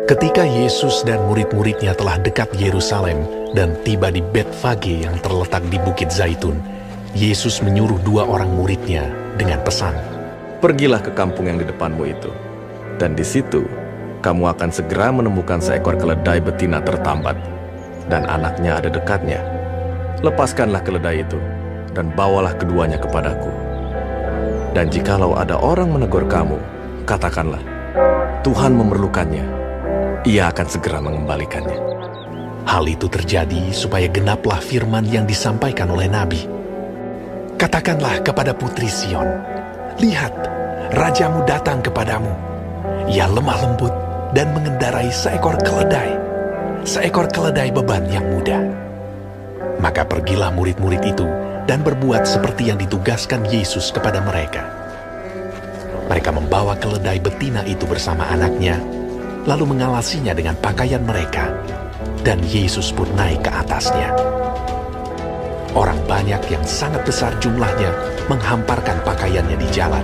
Ketika Yesus dan murid-muridnya telah dekat Yerusalem dan tiba di Betfage yang terletak di Bukit Zaitun, Yesus menyuruh 2 orang muridnya dengan pesan, "Pergilah ke kampung yang di depanmu itu, dan di situ kamu akan segera menemukan seekor keledai betina tertambat, dan anaknya ada dekatnya. Lepaskanlah keledai itu, dan bawalah keduanya kepadaku. Dan jikalau ada orang menegur kamu, katakanlah, Tuhan memerlukannya. Ia akan segera mengembalikannya." Hal itu terjadi supaya genaplah firman yang disampaikan oleh Nabi. "Katakanlah kepada putri Sion, lihat, rajamu datang kepadamu. Ia lemah lembut dan mengendarai seekor keledai beban yang mudah." Maka pergilah murid-murid itu dan berbuat seperti yang ditugaskan Yesus kepada mereka. Mereka membawa keledai betina itu bersama anaknya, lalu mengalasinya dengan pakaian mereka, dan Yesus pun naik ke atasnya. Orang banyak yang sangat besar jumlahnya menghamparkan pakaiannya di jalan.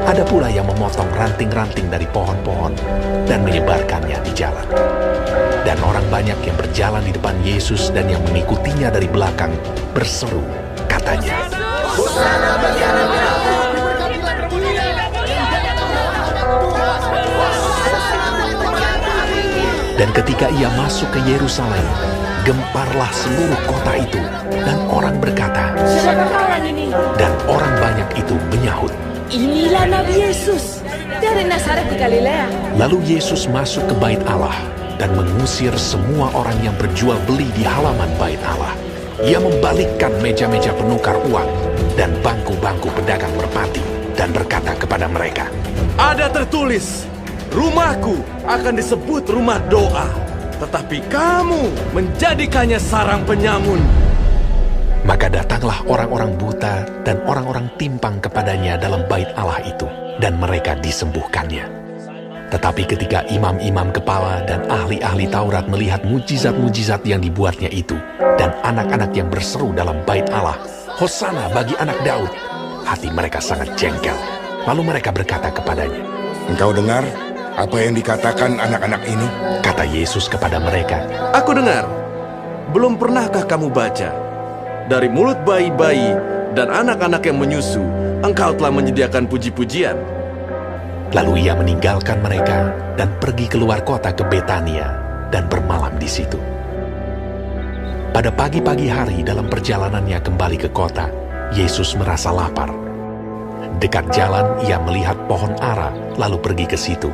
Ada pula yang memotong ranting-ranting dari pohon-pohon dan menyebarkannya di jalan. Dan orang banyak yang berjalan di depan Yesus dan yang mengikutinya dari belakang berseru, katanya, "Hosana bagi anak Daud, diberkatilah dia yang datang dalam nama Tuhan. Dan ketika ia masuk ke Yerusalem, gemparlah seluruh kota itu, dan orang berkata, Siapakah orang ini? dan orang banyak itu menyahut. Inilah Nabi Yesus dari Nazaret di Galilea. Lalu Yesus masuk ke bait Allah dan mengusir semua orang yang berjual beli di halaman bait Allah. Ia membalikkan meja-meja penukar uang dan bangku-bangku pedagang merpati dan berkata kepada mereka, "Ada tertulis, rumahku akan disebut rumah doa, tetapi kamu menjadikannya sarang penyamun." Maka datanglah orang-orang buta dan orang-orang timpang kepadanya dalam bait Allah itu, dan mereka disembuhkannya. Tetapi ketika imam-imam kepala dan ahli-ahli Taurat melihat mujizat-mujizat yang dibuatnya itu, dan anak-anak yang berseru dalam bait Allah, "Hosana bagi anak Daud," hati mereka sangat jengkel. Lalu mereka berkata kepadanya, "Engkau dengar apa yang dikatakan anak-anak ini?" Kata Yesus kepada mereka, "Aku dengar. Belum pernahkah kamu baca? Dari mulut bayi-bayi dan anak-anak yang menyusu, engkau telah menyediakan puji-pujian." Lalu ia meninggalkan mereka dan pergi keluar kota ke Betania dan bermalam di situ. Pada pagi-pagi hari dalam perjalanannya kembali ke kota, Yesus merasa lapar. Dekat jalan ia melihat pohon ara, lalu pergi ke situ.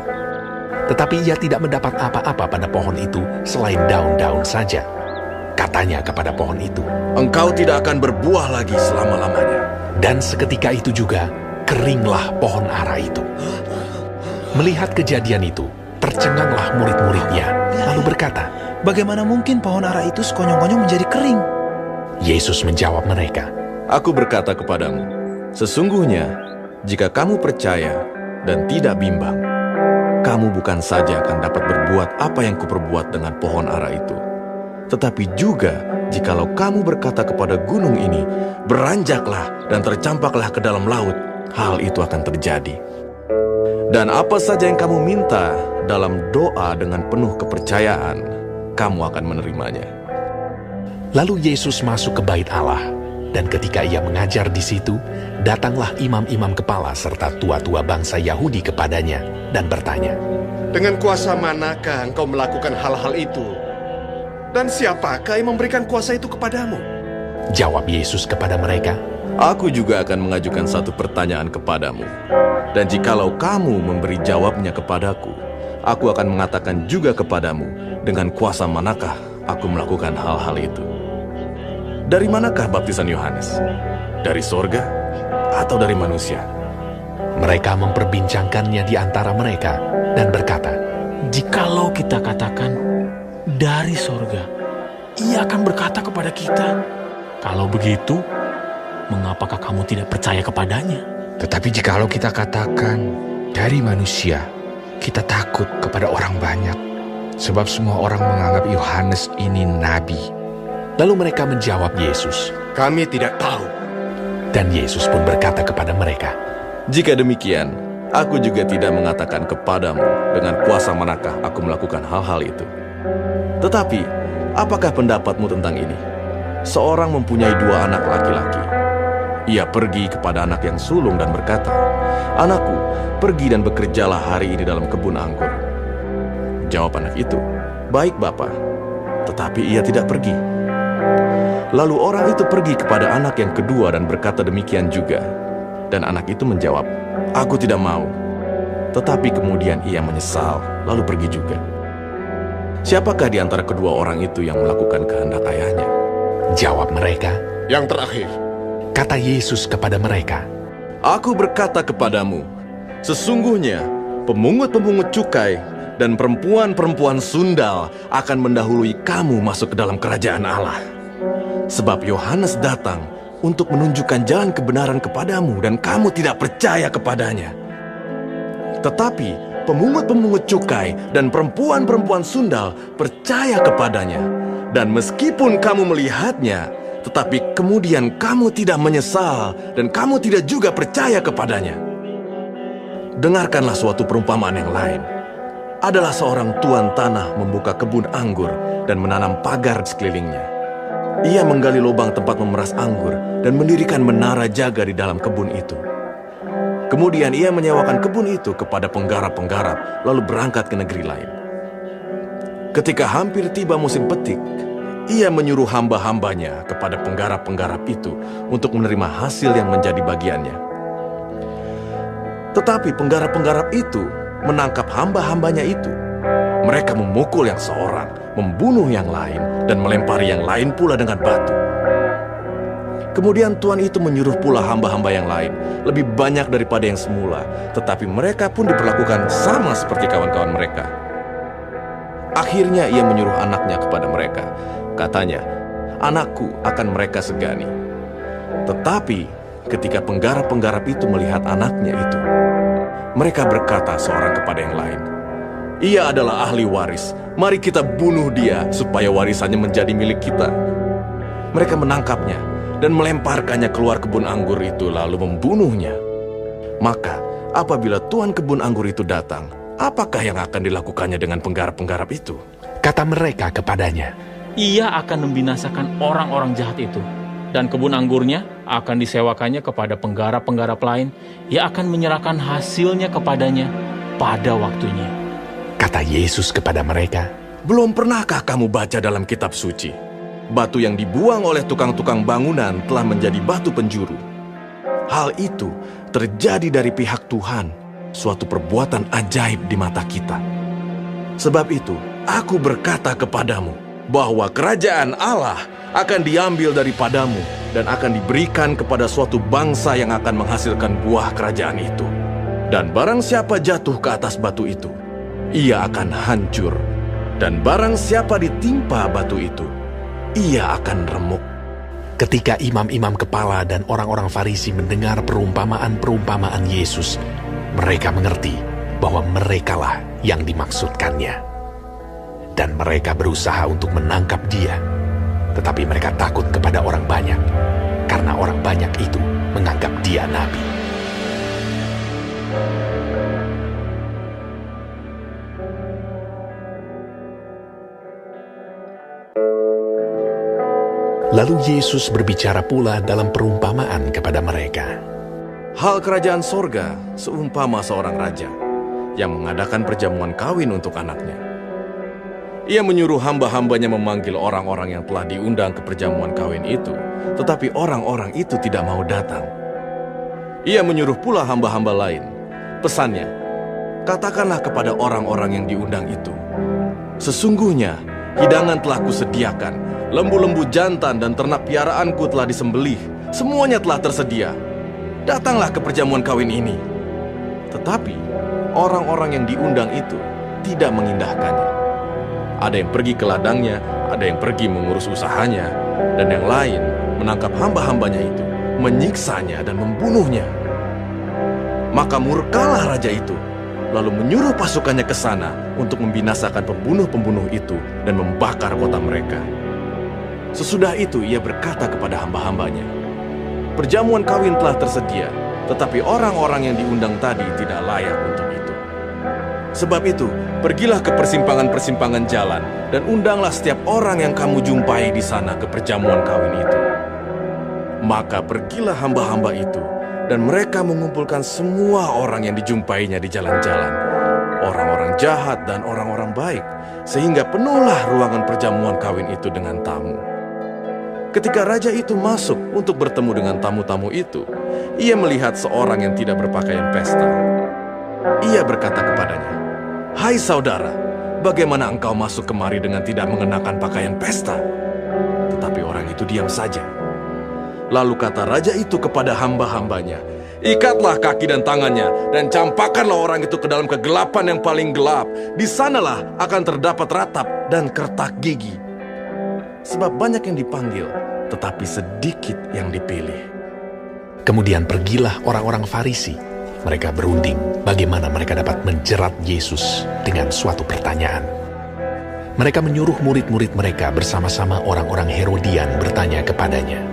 Tetapi ia tidak mendapat apa-apa pada pohon itu selain daun-daun saja. Katanya kepada pohon itu, "Engkau tidak akan berbuah lagi selama-lamanya." dan seketika itu juga keringlah pohon ara itu. Melihat kejadian itu, tercenganglah murid-muridnya, lalu berkata, "Bagaimana mungkin pohon ara itu sekonyong-konyong menjadi kering?" Yesus menjawab mereka, "Aku berkata kepadamu, sesungguhnya jika kamu percaya dan tidak bimbang, kamu bukan saja akan dapat berbuat apa yang kuperbuat dengan pohon ara itu, tetapi juga jikalau kamu berkata kepada gunung ini, beranjaklah dan tercampaklah ke dalam laut, hal itu akan terjadi. Dan apa saja yang kamu minta dalam doa dengan penuh kepercayaan, kamu akan menerimanya." Lalu Yesus masuk ke bait Allah, dan ketika ia mengajar di situ, datanglah imam-imam kepala serta tua-tua bangsa Yahudi kepadanya dan bertanya, Dengan kuasa manakah engkau melakukan hal-hal itu? Dan siapakah yang memberikan kuasa itu kepadamu?" Jawab Yesus kepada mereka, Aku juga akan mengajukan satu pertanyaan kepadamu. Dan jikalau kamu memberi jawabnya kepadaku, aku akan mengatakan juga kepadamu dengan kuasa manakah aku melakukan hal-hal itu. Dari manakah baptisan Yohanes? Dari sorga atau dari manusia? Mereka memperbincangkannya di antara mereka dan berkata, "Jikalau kita katakan dari sorga, ia akan berkata kepada kita, 'Kalau begitu, mengapakah kamu tidak percaya kepadanya?' Tetapi jikalau kita katakan dari manusia, kita takut kepada orang banyak, sebab semua orang menganggap Yohanes ini nabi." Lalu mereka menjawab Yesus, "Kami tidak tahu." dan Yesus pun berkata kepada mereka, Jika demikian, Aku juga tidak mengatakan kepadamu dengan kuasa manakah aku melakukan hal-hal itu. Tetapi, apakah pendapatmu tentang ini? Seorang mempunyai 2 anak laki-laki. Ia pergi kepada anak yang sulung dan berkata, "Anakku, pergi dan bekerjalah hari ini dalam kebun anggur." Jawab anak itu, "Baik, Bapa." Tetapi ia tidak pergi. Lalu orang itu pergi kepada anak yang kedua dan berkata demikian juga. Dan anak itu menjawab, "Aku tidak mau." Tetapi kemudian ia menyesal, lalu pergi juga. Siapakah di antara kedua orang itu yang melakukan kehendak ayahnya? Jawab mereka. Yang terakhir. Kata Yesus kepada mereka, Aku berkata kepadamu, sesungguhnya pemungut-pemungut cukai dan perempuan-perempuan sundal akan mendahului kamu masuk ke dalam kerajaan Allah. Sebab Yohanes datang untuk menunjukkan jalan kebenaran kepadamu dan kamu tidak percaya kepadanya. Tetapi pemungut-pemungut cukai dan perempuan-perempuan sundal percaya kepadanya. Dan meskipun kamu melihatnya, tetapi kemudian kamu tidak menyesal dan kamu tidak juga percaya kepadanya. Dengarkanlah suatu perumpamaan yang lain. Adalah seorang tuan tanah membuka kebun anggur dan menanam pagar di sekelilingnya. Ia menggali lubang tempat memeras anggur dan mendirikan menara jaga di dalam kebun itu. Kemudian ia menyewakan kebun itu kepada penggarap-penggarap, lalu berangkat ke negeri lain. Ketika hampir tiba musim petik, ia menyuruh hamba-hambanya kepada penggarap-penggarap itu untuk menerima hasil yang menjadi bagiannya. Tetapi penggarap-penggarap itu menangkap hamba-hambanya itu. Mereka memukul yang seorang, membunuh yang lain, dan melempari yang lain pula dengan batu. Kemudian tuan itu menyuruh pula hamba-hamba yang lain, lebih banyak daripada yang semula, tetapi mereka pun diperlakukan sama seperti kawan-kawan mereka. Akhirnya ia menyuruh anaknya kepada mereka. Katanya, "Anakku akan mereka segani." Tetapi ketika penggarap-penggarap itu melihat anaknya itu, mereka berkata seorang kepada yang lain, "Ia adalah ahli waris. Mari kita bunuh dia supaya warisannya menjadi milik kita." Mereka menangkapnya dan melemparkannya keluar kebun anggur itu lalu membunuhnya. Maka apabila tuan kebun anggur itu datang, apakah yang akan dilakukannya dengan penggarap-penggarap itu? Kata mereka kepadanya, Ia akan membinasakan orang-orang jahat itu, dan kebun anggurnya akan disewakannya kepada penggarap-penggarap lain. Ia akan menyerahkan hasilnya kepadanya pada waktunya. Kata Yesus kepada mereka, Belum pernahkah kamu baca dalam kitab suci? Batu yang dibuang oleh tukang-tukang bangunan telah menjadi batu penjuru. Hal itu terjadi dari pihak Tuhan, suatu perbuatan ajaib di mata kita. Sebab itu, aku berkata kepadamu, bahwa kerajaan Allah akan diambil daripadamu dan akan diberikan kepada suatu bangsa yang akan menghasilkan buah kerajaan itu. Dan barang siapa jatuh ke atas batu itu, ia akan hancur. Dan barang siapa ditimpa batu itu, ia akan remuk. ketika imam-imam kepala dan orang-orang Farisi mendengar perumpamaan-perumpamaan Yesus, mereka mengerti bahwa merekalah yang dimaksudkannya. Dan mereka berusaha untuk menangkap dia. Tetapi mereka takut kepada orang banyak, karena orang banyak itu menganggap dia nabi. Lalu Yesus berbicara pula dalam perumpamaan kepada mereka. Hal kerajaan sorga seumpama seorang raja yang mengadakan perjamuan kawin untuk anaknya. Ia menyuruh hamba-hambanya memanggil orang-orang yang telah diundang ke perjamuan kawin itu, tetapi orang-orang itu tidak mau datang. Ia menyuruh pula hamba-hamba lain. Pesannya, katakanlah kepada orang-orang yang diundang itu, sesungguhnya hidangan telah kusediakan, lembu-lembu jantan dan ternak piaraanku telah disembelih, semuanya telah tersedia. Datanglah ke perjamuan kawin ini. Tetapi orang-orang yang diundang itu tidak mengindahkannya. Ada yang pergi ke ladangnya, ada yang pergi mengurus usahanya, dan yang lain menangkap hamba-hambanya itu, menyiksanya dan membunuhnya. Maka murkalah raja itu, lalu menyuruh pasukannya ke sana untuk membinasakan pembunuh-pembunuh itu dan membakar kota mereka. Sesudah itu ia berkata kepada hamba-hambanya, perjamuan kawin telah tersedia, tetapi orang-orang yang diundang tadi tidak layak untuk itu. Sebab itu, pergilah ke persimpangan-persimpangan jalan dan undanglah setiap orang yang kamu jumpai di sana ke perjamuan kawin itu. Maka pergilah hamba-hamba itu, dan mereka mengumpulkan semua orang yang dijumpainya di jalan-jalan, orang-orang jahat dan orang-orang baik, sehingga penuhlah ruangan perjamuan kawin itu dengan tamu. Ketika raja itu masuk untuk bertemu dengan tamu-tamu itu, ia melihat seorang yang tidak berpakaian pesta. Ia berkata kepadanya, "Hai saudara, bagaimana engkau masuk kemari dengan tidak mengenakan pakaian pesta?" Tetapi orang itu diam saja. Lalu kata raja itu kepada hamba-hambanya, "Ikatlah kaki dan tangannya, dan campakkanlah orang itu ke dalam kegelapan yang paling gelap. Di sanalah akan terdapat ratap dan kertak gigi. Sebab banyak yang dipanggil, tetapi sedikit yang dipilih." Kemudian pergilah orang-orang Farisi. Mereka berunding bagaimana mereka dapat menjerat Yesus dengan suatu pertanyaan. Mereka menyuruh murid-murid mereka bersama-sama orang-orang Herodian bertanya kepadanya,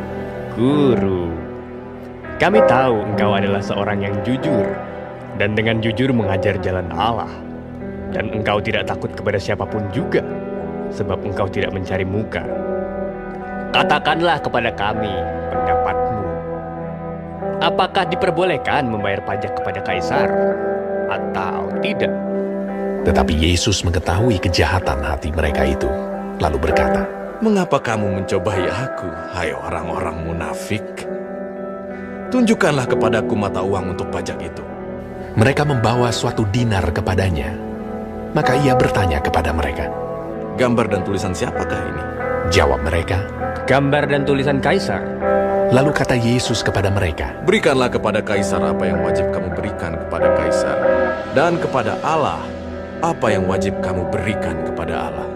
"Guru, kami tahu engkau adalah seorang yang jujur dan dengan jujur mengajar jalan Allah. Dan engkau tidak takut kepada siapapun juga, sebab engkau tidak mencari muka. Katakanlah kepada kami pendapatmu. Apakah diperbolehkan membayar pajak kepada Kaisar atau tidak?" Tetapi Yesus mengetahui kejahatan hati mereka itu, lalu berkata, "Mengapa kamu mencobai aku, hai orang-orang munafik? Tunjukkanlah kepadaku mata uang untuk pajak itu." Mereka membawa suatu dinar kepadanya. Maka ia bertanya kepada mereka, "Gambar dan tulisan siapakah ini?" Jawab mereka. "Gambar dan tulisan Kaisar." Lalu kata Yesus kepada mereka, "Berikanlah kepada Kaisar apa yang wajib kamu berikan kepada Kaisar, dan kepada Allah apa yang wajib kamu berikan kepada Allah."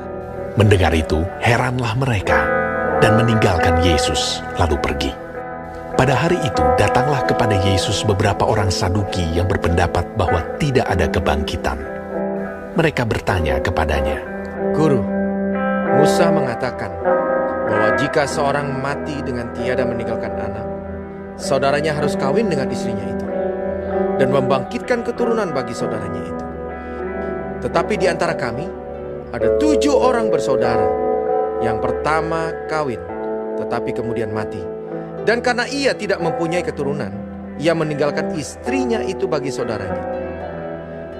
Mendengar itu, heranlah mereka dan meninggalkan Yesus, lalu pergi. Pada hari itu, datanglah kepada Yesus beberapa orang Saduki yang berpendapat bahwa tidak ada kebangkitan. Mereka bertanya kepadanya, Guru, Musa mengatakan bahwa jika seorang mati dengan tiada meninggalkan anak, saudaranya harus kawin dengan istrinya itu dan membangkitkan keturunan bagi saudaranya itu. Tetapi di antara kami ada 7 orang bersaudara. Yang pertama kawin, tetapi kemudian mati. Dan karena ia tidak mempunyai keturunan, ia meninggalkan istrinya itu bagi saudaranya.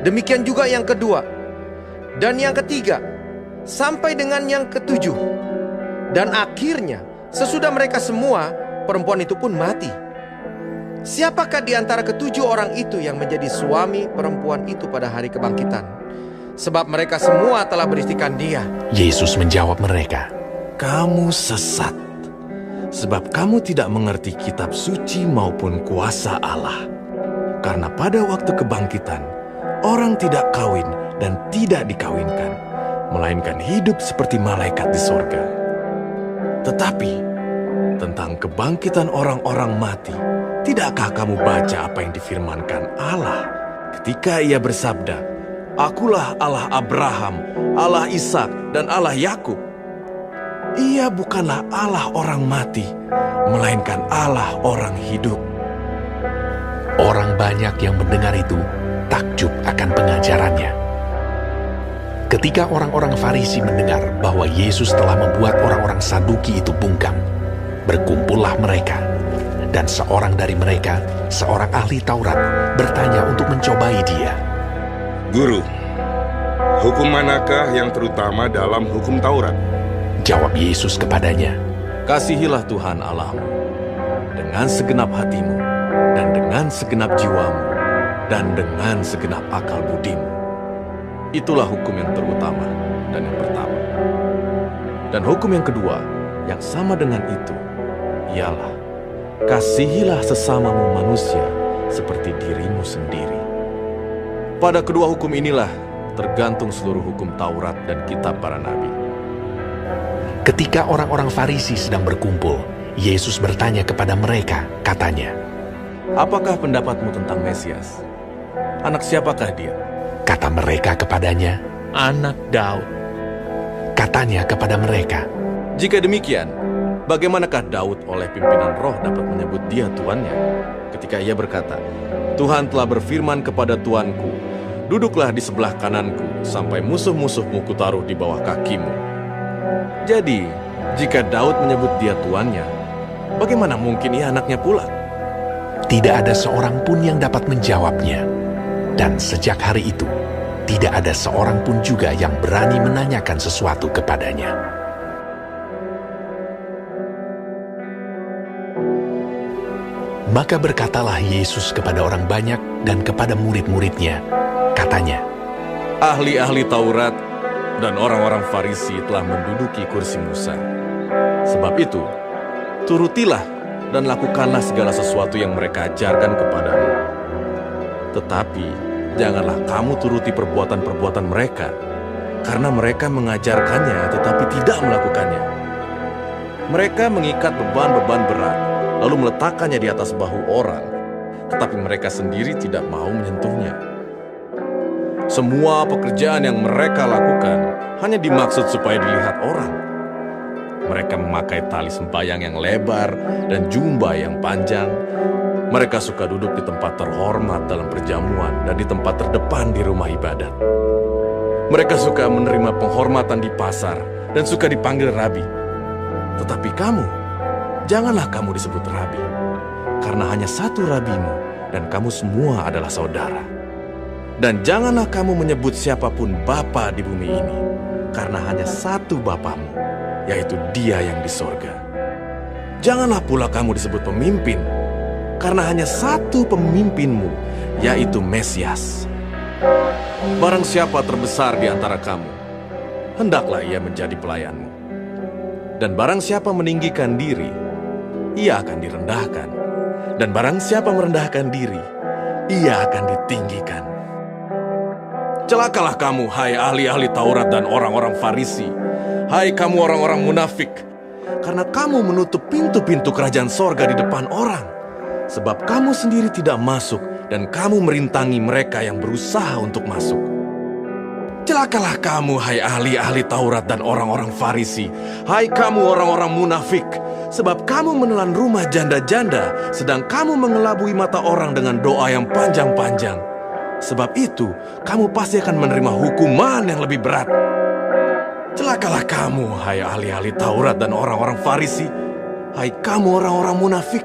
Demikian juga yang kedua, dan yang ketiga, sampai dengan yang ketujuh. Dan akhirnya, sesudah mereka semua, perempuan itu pun mati. Siapakah di antara ke-7 orang itu yang menjadi suami perempuan itu pada hari kebangkitan? Sebab mereka semua telah beristikan dia." Yesus menjawab mereka, "Kamu sesat, sebab kamu tidak mengerti kitab suci maupun kuasa Allah. Karena pada waktu kebangkitan, orang tidak kawin dan tidak dikawinkan, melainkan hidup seperti malaikat di sorga. Tetapi, tentang kebangkitan orang-orang mati, tidakkah kamu baca apa yang difirmankan Allah ketika ia bersabda, 'Akulah Allah Abraham, Allah Ishak, dan Allah Yakub'? Ia bukanlah Allah orang mati, melainkan Allah orang hidup." Orang banyak yang mendengar itu takjub akan pengajarannya. Ketika orang-orang Farisi mendengar bahwa Yesus telah membuat orang-orang Saduki itu bungkam, berkumpullah mereka, dan seorang dari mereka, seorang ahli Taurat, bertanya untuk mencobai dia. Guru, hukum manakah yang terutama dalam hukum Taurat? Jawab Yesus kepadanya, "Kasihilah Tuhan Allahmu dengan segenap hatimu, dan dengan segenap jiwamu, dan dengan segenap akal budimu. Itulah hukum yang terutama dan yang pertama. Dan hukum yang kedua, yang sama dengan itu, ialah kasihilah sesamamu manusia seperti dirimu sendiri. Pada kedua hukum inilah tergantung seluruh hukum Taurat dan kitab para nabi." Ketika orang-orang Farisi sedang berkumpul, Yesus bertanya kepada mereka, katanya, "Apakah pendapatmu tentang Mesias? Anak siapakah dia?" Kata mereka kepadanya, Anak Daud. katanya kepada mereka, "Jika demikian, bagaimanakah Daud oleh pimpinan roh dapat menyebut dia tuannya? Ketika ia berkata, Tuhan telah berfirman kepada tuanku, duduklah di sebelah kananku, sampai musuh-musuhmu kutaruh di bawah kakimu. Jadi, jika Daud menyebut dia tuannya, bagaimana mungkin ia anaknya pula? Tidak ada seorang pun yang dapat menjawabnya. Dan sejak hari itu, tidak ada seorang pun juga yang berani menanyakan sesuatu kepadanya. Maka berkatalah Yesus kepada orang banyak dan kepada murid-muridnya, katanya, Ahli-ahli Taurat dan orang-orang Farisi telah menduduki kursi Musa. Sebab itu, turutilah dan lakukanlah segala sesuatu yang mereka ajarkan kepadamu. Tetapi, janganlah kamu turuti perbuatan-perbuatan mereka, karena mereka mengajarkannya tetapi tidak melakukannya. Mereka mengikat beban-beban berat, lalu meletakkannya di atas bahu orang, tetapi mereka sendiri tidak mau menyentuhnya. Semua pekerjaan yang mereka lakukan hanya dimaksud supaya dilihat orang. Mereka memakai tali sembahyang yang lebar dan jubah yang panjang. Mereka suka duduk di tempat terhormat dalam perjamuan dan di tempat terdepan di rumah ibadat. Mereka suka menerima penghormatan di pasar dan suka dipanggil rabi. Tetapi kamu, janganlah kamu disebut rabi, karena hanya satu rabimu dan kamu semua adalah saudara. Dan janganlah kamu menyebut siapapun bapa di bumi ini, karena hanya satu bapamu, yaitu Dia yang di sorga. Janganlah pula kamu disebut pemimpin, karena hanya satu pemimpinmu, yaitu Mesias. Barang siapa terbesar di antara kamu, hendaklah ia menjadi pelayanmu. Dan barang siapa meninggikan diri, ia akan direndahkan. Dan barang siapa merendahkan diri, ia akan ditinggikan. Celakalah kamu, hai ahli-ahli Taurat dan orang-orang Farisi. Hai kamu orang-orang munafik, karena kamu menutup pintu-pintu kerajaan sorga di depan orang. Sebab kamu sendiri tidak masuk, dan kamu merintangi mereka yang berusaha untuk masuk. Celakalah kamu, hai ahli-ahli Taurat dan orang-orang Farisi. Hai kamu orang-orang munafik, sebab kamu menelan rumah janda-janda, sedang kamu mengelabui mata orang dengan doa yang panjang-panjang. Sebab itu, kamu pasti akan menerima hukuman yang lebih berat. Celakalah kamu, hai ahli-ahli Taurat dan orang-orang Farisi. Hai kamu orang-orang munafik,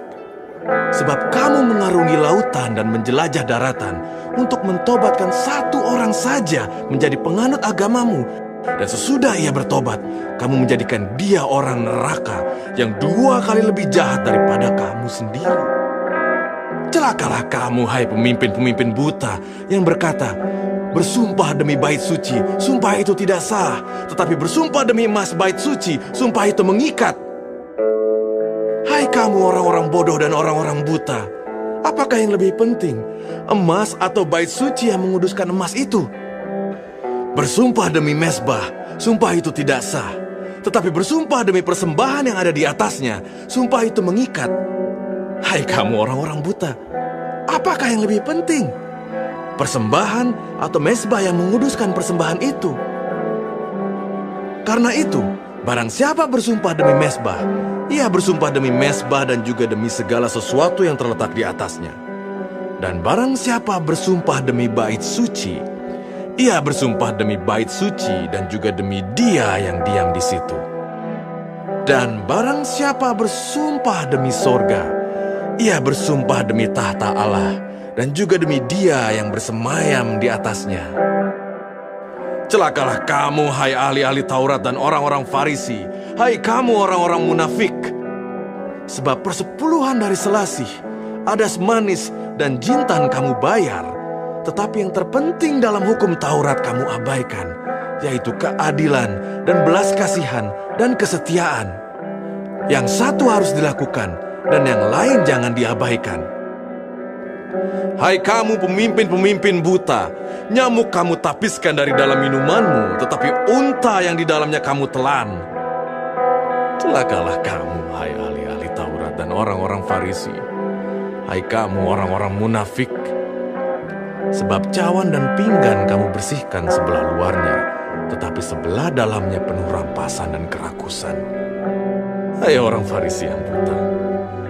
sebab kamu mengarungi lautan dan menjelajah daratan untuk mentobatkan satu orang saja menjadi penganut agamamu. Dan sesudah ia bertobat, kamu menjadikan dia orang neraka yang 2 kali lebih jahat daripada kamu sendiri. Celakalah kamu, hai pemimpin-pemimpin buta yang berkata, bersumpah demi bait suci, sumpah itu tidak sah. Tetapi bersumpah demi emas bait suci, sumpah itu mengikat. Hai kamu orang-orang bodoh dan orang-orang buta, apakah yang lebih penting, emas atau bait suci yang menguduskan emas itu? Bersumpah demi mezbah, sumpah itu tidak sah. Tetapi bersumpah demi persembahan yang ada di atasnya, sumpah itu mengikat. Hai kamu orang-orang buta, apakah yang lebih penting, persembahan atau mezbah yang menguduskan persembahan itu? Karena itu, barang siapa bersumpah demi mezbah, ia bersumpah demi mezbah dan juga demi segala sesuatu yang terletak di atasnya. Dan barang siapa bersumpah demi bait suci, ia bersumpah demi bait suci dan juga demi Dia yang diam di situ. Dan barang siapa bersumpah demi sorga, ia bersumpah demi tahta Allah dan juga demi Dia yang bersemayam di atasnya. Celakalah kamu, hai ahli-ahli Taurat dan orang-orang Farisi. Hai kamu orang-orang munafik. Sebab persepuluhan dari selasih, adas manis dan jintan kamu bayar. Tetapi yang terpenting dalam hukum Taurat kamu abaikan, yaitu keadilan dan belas kasihan dan kesetiaan. Yang satu harus dilakukan, dan yang lain jangan diabaikan. Hai kamu pemimpin-pemimpin buta, nyamuk kamu tapiskan dari dalam minumanmu, tetapi unta yang di dalamnya kamu telan. Celakalah kamu, hai ahli-ahli Taurat dan orang-orang Farisi. Hai kamu orang-orang munafik, sebab cawan dan pinggan kamu bersihkan sebelah luarnya, tetapi sebelah dalamnya penuh rampasan dan kerakusan. Hai orang Farisi yang buta,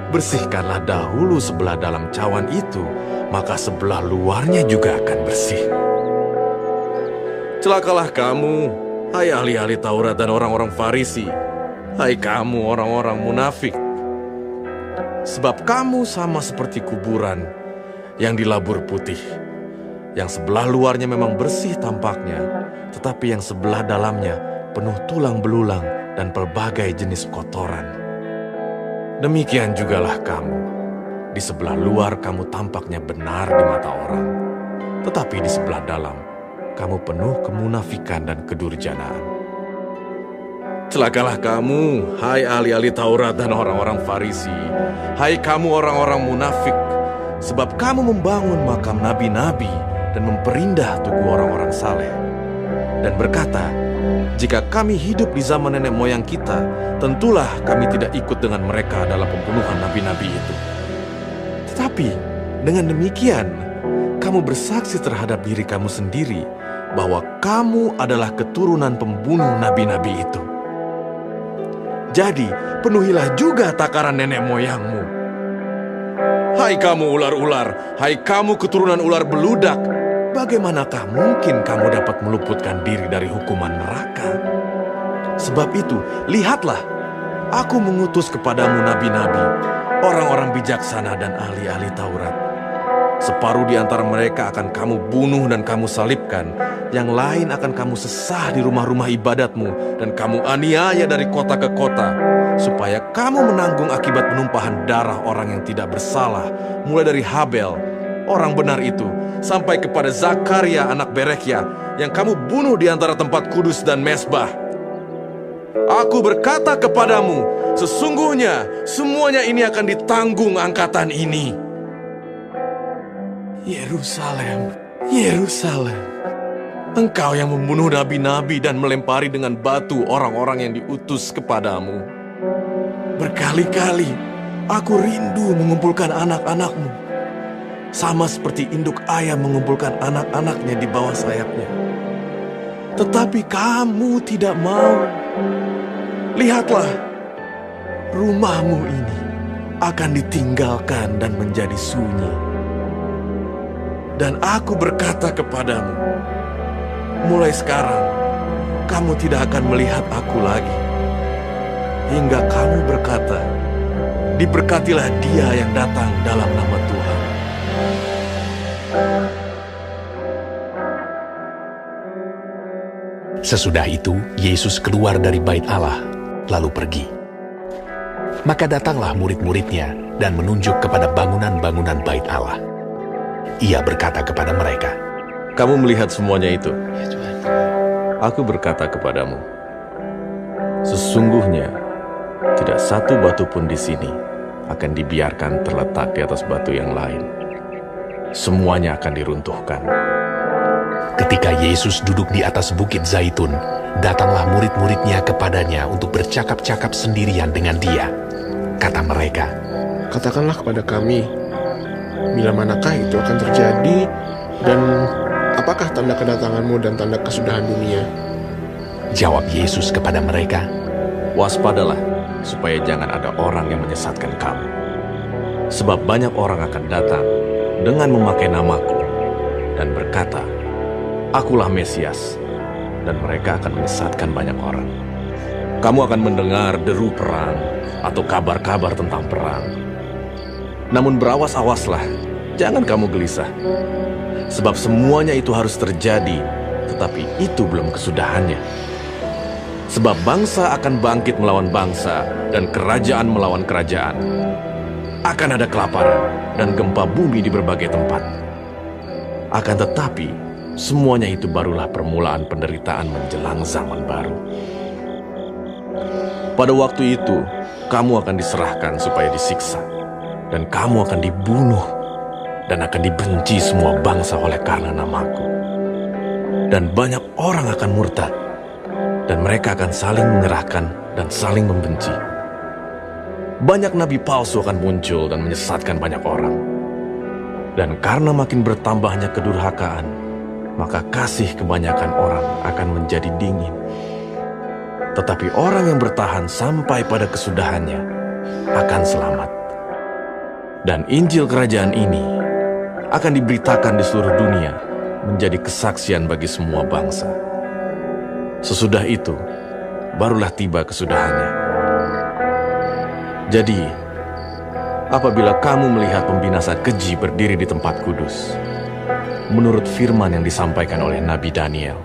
bersihkanlah dahulu sebelah dalam cawan itu, maka sebelah luarnya juga akan bersih. Celakalah kamu, hai ahli-ahli Taurat dan orang-orang Farisi, hai kamu orang-orang munafik. Sebab kamu sama seperti kuburan yang dilabur putih, yang sebelah luarnya memang bersih tampaknya, tetapi yang sebelah dalamnya penuh tulang belulang dan pelbagai jenis kotoran. Demikian jugalah kamu. Di sebelah luar kamu tampaknya benar di mata orang, tetapi di sebelah dalam kamu penuh kemunafikan dan kedurjanaan. Celakalah kamu, hai ahli-ahli Taurat dan orang-orang Farisi, hai kamu orang-orang munafik, sebab kamu membangun makam nabi-nabi dan memperindah tugu orang-orang saleh, dan berkata, jika kami hidup di zaman nenek moyang kita, tentulah kami tidak ikut dengan mereka dalam pembunuhan nabi-nabi itu. Tetapi dengan demikian, kamu bersaksi terhadap diri kamu sendiri bahwa kamu adalah keturunan pembunuh nabi-nabi itu. Jadi, penuhilah juga takaran nenek moyangmu. Hai kamu ular-ular, hai kamu keturunan ular beludak, bagaimanakah mungkin kamu dapat meluputkan diri dari hukuman neraka? Sebab itu, lihatlah, aku mengutus kepadamu nabi-nabi, orang-orang bijaksana dan ahli-ahli Taurat. Separuh di antara mereka akan kamu bunuh dan kamu salibkan, yang lain akan kamu sesah di rumah-rumah ibadatmu, dan kamu aniaya dari kota ke kota, supaya kamu menanggung akibat penumpahan darah orang yang tidak bersalah, mulai dari Habel, orang benar itu, sampai kepada Zakaria anak Berekhya, yang kamu bunuh di antara tempat kudus dan mezbah. Aku berkata kepadamu, sesungguhnya semuanya ini akan ditanggung angkatan ini. Yerusalem, Yerusalem, engkau yang membunuh nabi-nabi dan melempari dengan batu orang-orang yang diutus kepadamu. Berkali-kali aku rindu mengumpulkan anak-anakmu, sama seperti induk ayam mengumpulkan anak-anaknya di bawah sayapnya. Tetapi kamu tidak mau. Lihatlah, rumahmu ini akan ditinggalkan dan menjadi sunyi. Dan aku berkata kepadamu, mulai sekarang kamu tidak akan melihat aku lagi, hingga kamu berkata, diberkatilah dia yang datang dalam nama Tuhan. Sesudah itu, Yesus keluar dari bait Allah, lalu pergi. Maka datanglah murid-muridnya dan menunjuk kepada bangunan-bangunan bait Allah. Ia berkata kepada mereka, Kamu melihat semuanya itu? Aku berkata kepadamu, sesungguhnya tidak satu batu pun di sini akan dibiarkan terletak di atas batu yang lain. Semuanya akan diruntuhkan. Ketika Yesus duduk di atas bukit Zaitun, datanglah murid-muridnya kepadanya untuk bercakap-cakap sendirian dengan dia. Kata mereka, katakanlah kepada kami, bila manakah itu akan terjadi, dan apakah tanda kedatanganmu dan tanda kesudahan dunia? Jawab Yesus kepada mereka, waspadalah, supaya jangan ada orang yang menyesatkan kamu. Sebab banyak orang akan datang dengan memakai namaku dan berkata, Akulah Mesias, dan mereka akan menyesatkan banyak orang. Kamu akan mendengar deru perang atau kabar-kabar tentang perang. Namun berawas-awaslah, jangan kamu gelisah. Sebab semuanya itu harus terjadi, tetapi itu belum kesudahannya. Sebab bangsa akan bangkit melawan bangsa, dan kerajaan melawan kerajaan. Akan ada kelaparan dan gempa bumi di berbagai tempat. Akan tetapi, semuanya itu barulah permulaan penderitaan menjelang zaman baru. Pada waktu itu, kamu akan diserahkan supaya disiksa, dan kamu akan dibunuh, dan akan dibenci semua bangsa oleh karena namaku. Dan banyak orang akan murtad, dan mereka akan saling menyerahkan dan saling membenci. Banyak nabi palsu akan muncul dan menyesatkan banyak orang. Dan karena makin bertambahnya kedurhakaan, maka kasih kebanyakan orang akan menjadi dingin. tetapi orang yang bertahan sampai pada kesudahannya akan selamat. Dan Injil kerajaan ini akan diberitakan di seluruh dunia menjadi kesaksian bagi semua bangsa. Sesudah itu, barulah tiba kesudahannya. Jadi, apabila kamu melihat pembinasa keji berdiri di tempat kudus, menurut firman yang disampaikan oleh Nabi Daniel,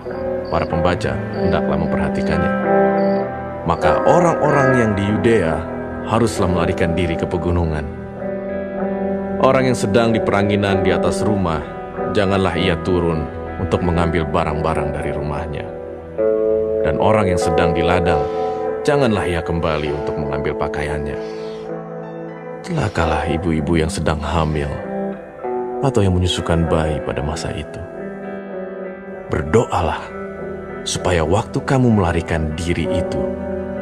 para pembaca hendaklah memperhatikannya. Maka orang-orang yang di Yudea haruslah melarikan diri ke pegunungan. Orang yang sedang di peranginan di atas rumah, janganlah ia turun untuk mengambil barang-barang dari rumahnya. Dan orang yang sedang di ladang, janganlah ia kembali untuk mengambil pakaiannya. Celakalah ibu-ibu yang sedang hamil atau yang menyusukan bayi pada masa itu. Berdoalah supaya waktu kamu melarikan diri itu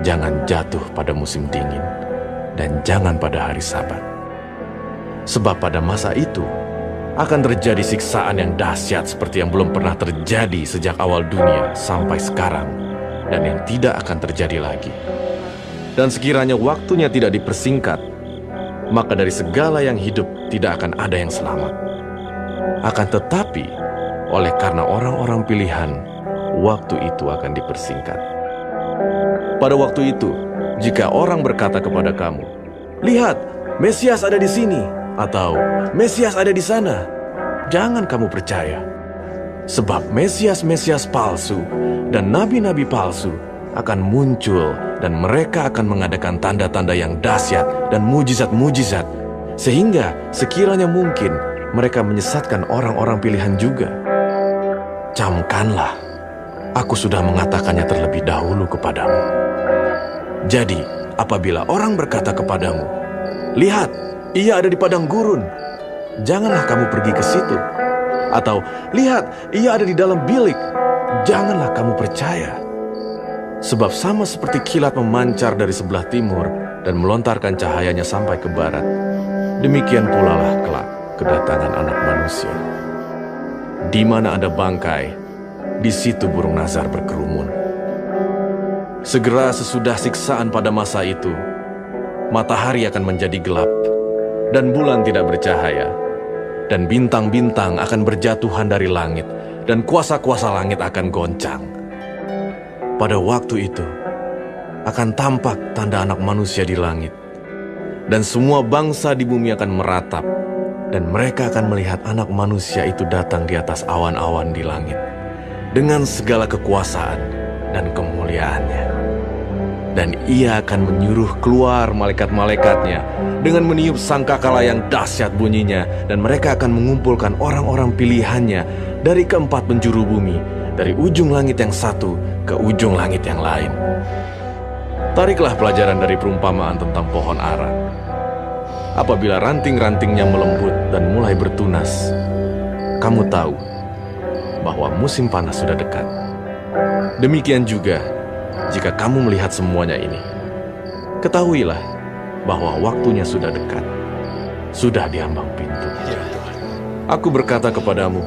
jangan jatuh pada musim dingin dan jangan pada hari Sabat. Sebab pada masa itu akan terjadi siksaan yang dahsyat seperti yang belum pernah terjadi sejak awal dunia sampai sekarang, dan yang tidak akan terjadi lagi. Dan sekiranya waktunya tidak dipersingkat, maka dari segala yang hidup tidak akan ada yang selamat. Akan tetapi, oleh karena orang-orang pilihan, waktu itu akan dipersingkat. Pada waktu itu, jika orang berkata kepada kamu, "Lihat, Mesias ada di sini," atau "Mesias ada di sana," jangan kamu percaya. Sebab Mesias-Mesias palsu dan nabi-nabi palsu akan muncul, dan mereka akan mengadakan tanda-tanda yang dahsyat dan mujizat-mujizat, sehingga sekiranya mungkin mereka menyesatkan orang-orang pilihan juga. Camkanlah, aku sudah mengatakannya terlebih dahulu kepadamu. Jadi, apabila orang berkata kepadamu, "Lihat, ia ada di padang gurun," janganlah kamu pergi ke situ. Atau, "Lihat, ia ada di dalam bilik," janganlah kamu percaya. Sebab sama seperti kilat memancar dari sebelah timur dan melontarkan cahayanya sampai ke barat, demikian pula lah kelak kedatangan Anak Manusia. Di mana ada bangkai, di situ burung nazar berkerumun. Segera sesudah siksaan pada masa itu, matahari akan menjadi gelap, dan bulan tidak bercahaya, dan bintang-bintang akan berjatuhan dari langit, dan kuasa-kuasa langit akan goncang. Pada waktu itu, akan tampak tanda Anak Manusia di langit, dan semua bangsa di bumi akan meratap, dan mereka akan melihat Anak Manusia itu datang di atas awan-awan di langit, dengan segala kekuasaan dan kemuliaannya. Dan ia akan menyuruh keluar malaikat-malaikatnya dengan meniup sangkakala yang dahsyat bunyinya, dan mereka akan mengumpulkan orang-orang pilihannya dari keempat penjuru bumi, dari ujung langit yang satu ke ujung langit yang lain. Tariklah pelajaran dari perumpamaan tentang pohon ara. Apabila ranting-rantingnya melembut dan mulai bertunas, kamu tahu bahwa musim panas sudah dekat. Demikian juga, jika kamu melihat semuanya ini, ketahuilah bahwa waktunya sudah dekat, sudah di ambang pintu. Aku berkata kepadamu,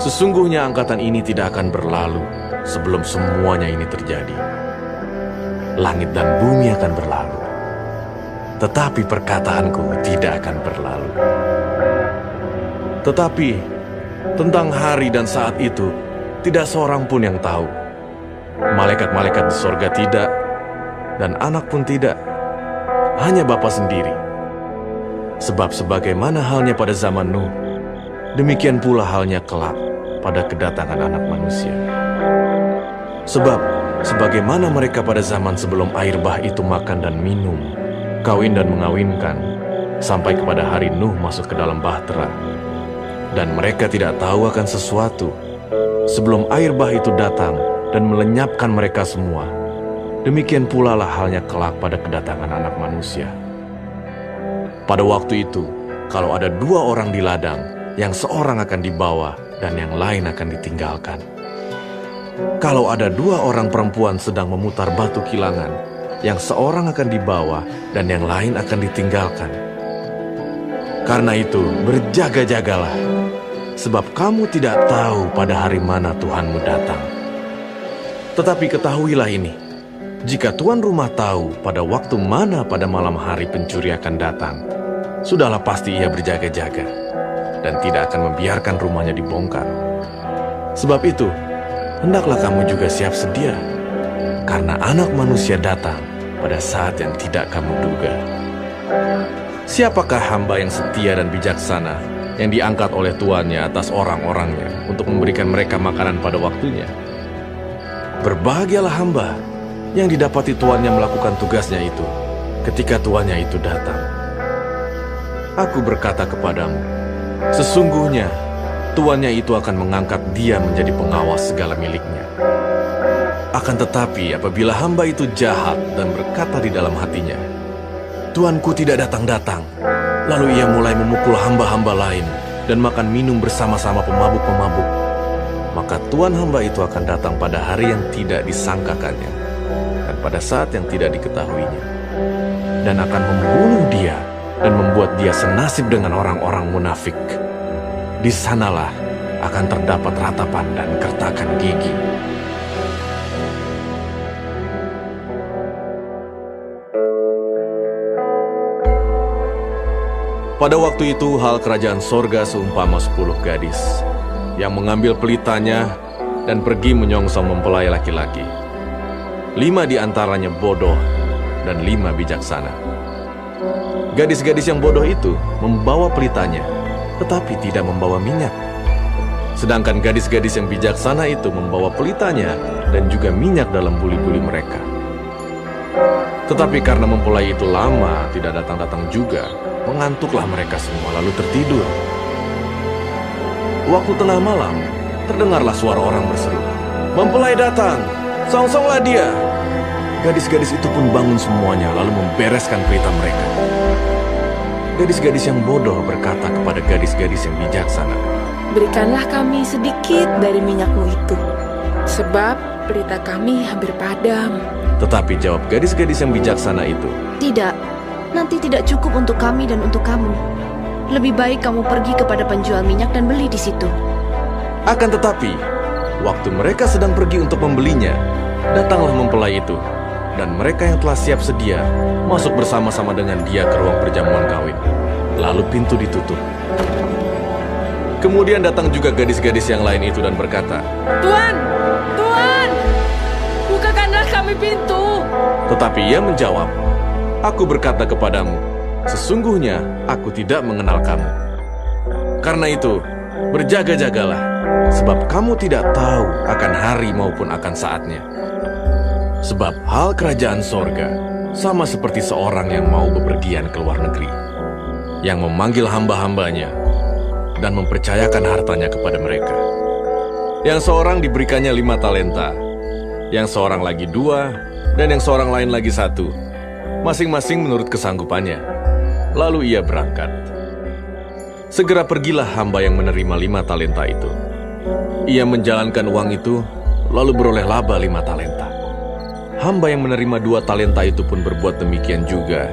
sesungguhnya angkatan ini tidak akan berlalu sebelum semuanya ini terjadi. Langit dan bumi akan berlalu, tetapi perkataanku tidak akan berlalu. Tetapi tentang hari dan saat itu, tidak seorang pun yang tahu. Malaikat-malaikat di sorga tidak, dan anak pun tidak, hanya Bapa sendiri. Sebab sebagaimana halnya pada zaman Nuh, demikian pula halnya kelak pada kedatangan Anak Manusia. Sebab sebagaimana mereka pada zaman sebelum air bah itu makan dan minum, kawin dan mengawinkan, sampai kepada hari Nuh masuk ke dalam bahtera, dan mereka tidak tahu akan sesuatu sebelum air bah itu datang dan melenyapkan mereka semua, demikian pula lah halnya kelak pada kedatangan Anak Manusia. Pada waktu itu, kalau ada dua orang di ladang, yang seorang akan dibawa dan yang lain akan ditinggalkan. Kalau ada dua orang perempuan sedang memutar batu kilangan, yang seorang akan dibawa dan yang lain akan ditinggalkan. Karena itu, berjaga-jagalah, sebab kamu tidak tahu pada hari mana Tuhanmu datang. Tetapi ketahuilah ini, Jika tuan rumah tahu pada waktu mana pada malam hari pencuri akan datang, sudahlah pasti ia berjaga-jaga dan tidak akan membiarkan rumahnya dibongkar. Sebab itu, hendaklah kamu juga siap sedia, karena Anak Manusia datang pada saat yang tidak kamu duga. Siapakah hamba yang setia dan bijaksana yang diangkat oleh tuannya atas orang-orangnya untuk memberikan mereka makanan pada waktunya? Berbahagialah hamba yang didapati tuannya melakukan tugasnya itu ketika tuannya itu datang. Aku berkata kepadamu, sesungguhnya tuannya itu akan mengangkat dia menjadi pengawas segala miliknya. Akan tetapi apabila hamba itu jahat dan berkata di dalam hatinya, Tuanku tidak datang-datang, lalu ia mulai memukul hamba-hamba lain dan makan minum bersama-sama pemabuk-pemabuk, maka tuan hamba itu akan datang pada hari yang tidak disangkakannya dan pada saat yang tidak diketahuinya, dan akan membunuh dia dan membuat dia senasib dengan orang-orang munafik. Di sanalah akan terdapat ratapan dan kertakan gigi. Pada waktu itu hal kerajaan sorga seumpama 10 gadis yang mengambil pelitanya dan pergi menyongsong mempelai laki-laki. 5 di antaranya bodoh dan 5 bijaksana. Gadis-gadis yang bodoh itu membawa pelitanya, tetapi tidak membawa minyak. Sedangkan gadis-gadis yang bijaksana itu membawa pelitanya dan juga minyak dalam buli-buli mereka. Tetapi karena mempelai itu lama tidak datang-datang juga, mengantuklah mereka semua lalu tertidur. Waktu tengah malam, terdengarlah suara orang berseru, "Mempelai datang, songsonglah dia!" Gadis-gadis itu pun bangun semuanya lalu membereskan pelita mereka. Gadis-gadis yang bodoh berkata kepada gadis-gadis yang bijaksana, Berikanlah kami sedikit dari minyakmu itu, sebab pelita kami hampir padam. Tetapi jawab gadis-gadis yang bijaksana itu, Tidak, nanti tidak cukup untuk kami dan untuk kamu. Lebih baik kamu pergi kepada penjual minyak dan beli di situ. Akan tetapi, waktu mereka sedang pergi untuk membelinya, datanglah mempelai itu, dan mereka yang telah siap sedia masuk bersama-sama dengan dia ke ruang perjamuan kawin. Lalu pintu ditutup. Kemudian datang juga gadis-gadis yang lain itu dan berkata, Tuan, Tuan, bukakanlah kami pintu. Tetapi ia menjawab, Aku berkata kepadamu, sesungguhnya aku tidak mengenal kamu. Karena itu, berjaga-jagalah, sebab kamu tidak tahu akan hari maupun akan saatnya. Sebab hal kerajaan sorga sama seperti seorang yang mau bepergian ke luar negeri, yang memanggil hamba-hambanya dan mempercayakan hartanya kepada mereka. Yang seorang diberikannya 5 talenta, yang seorang lagi 2, dan yang seorang lain lagi 1, masing-masing menurut kesanggupannya. Lalu ia berangkat. Segera pergilah hamba yang menerima 5 talenta itu. Ia menjalankan uang itu, lalu beroleh laba 5 talenta. Hamba yang menerima 2 talenta itu pun berbuat demikian juga,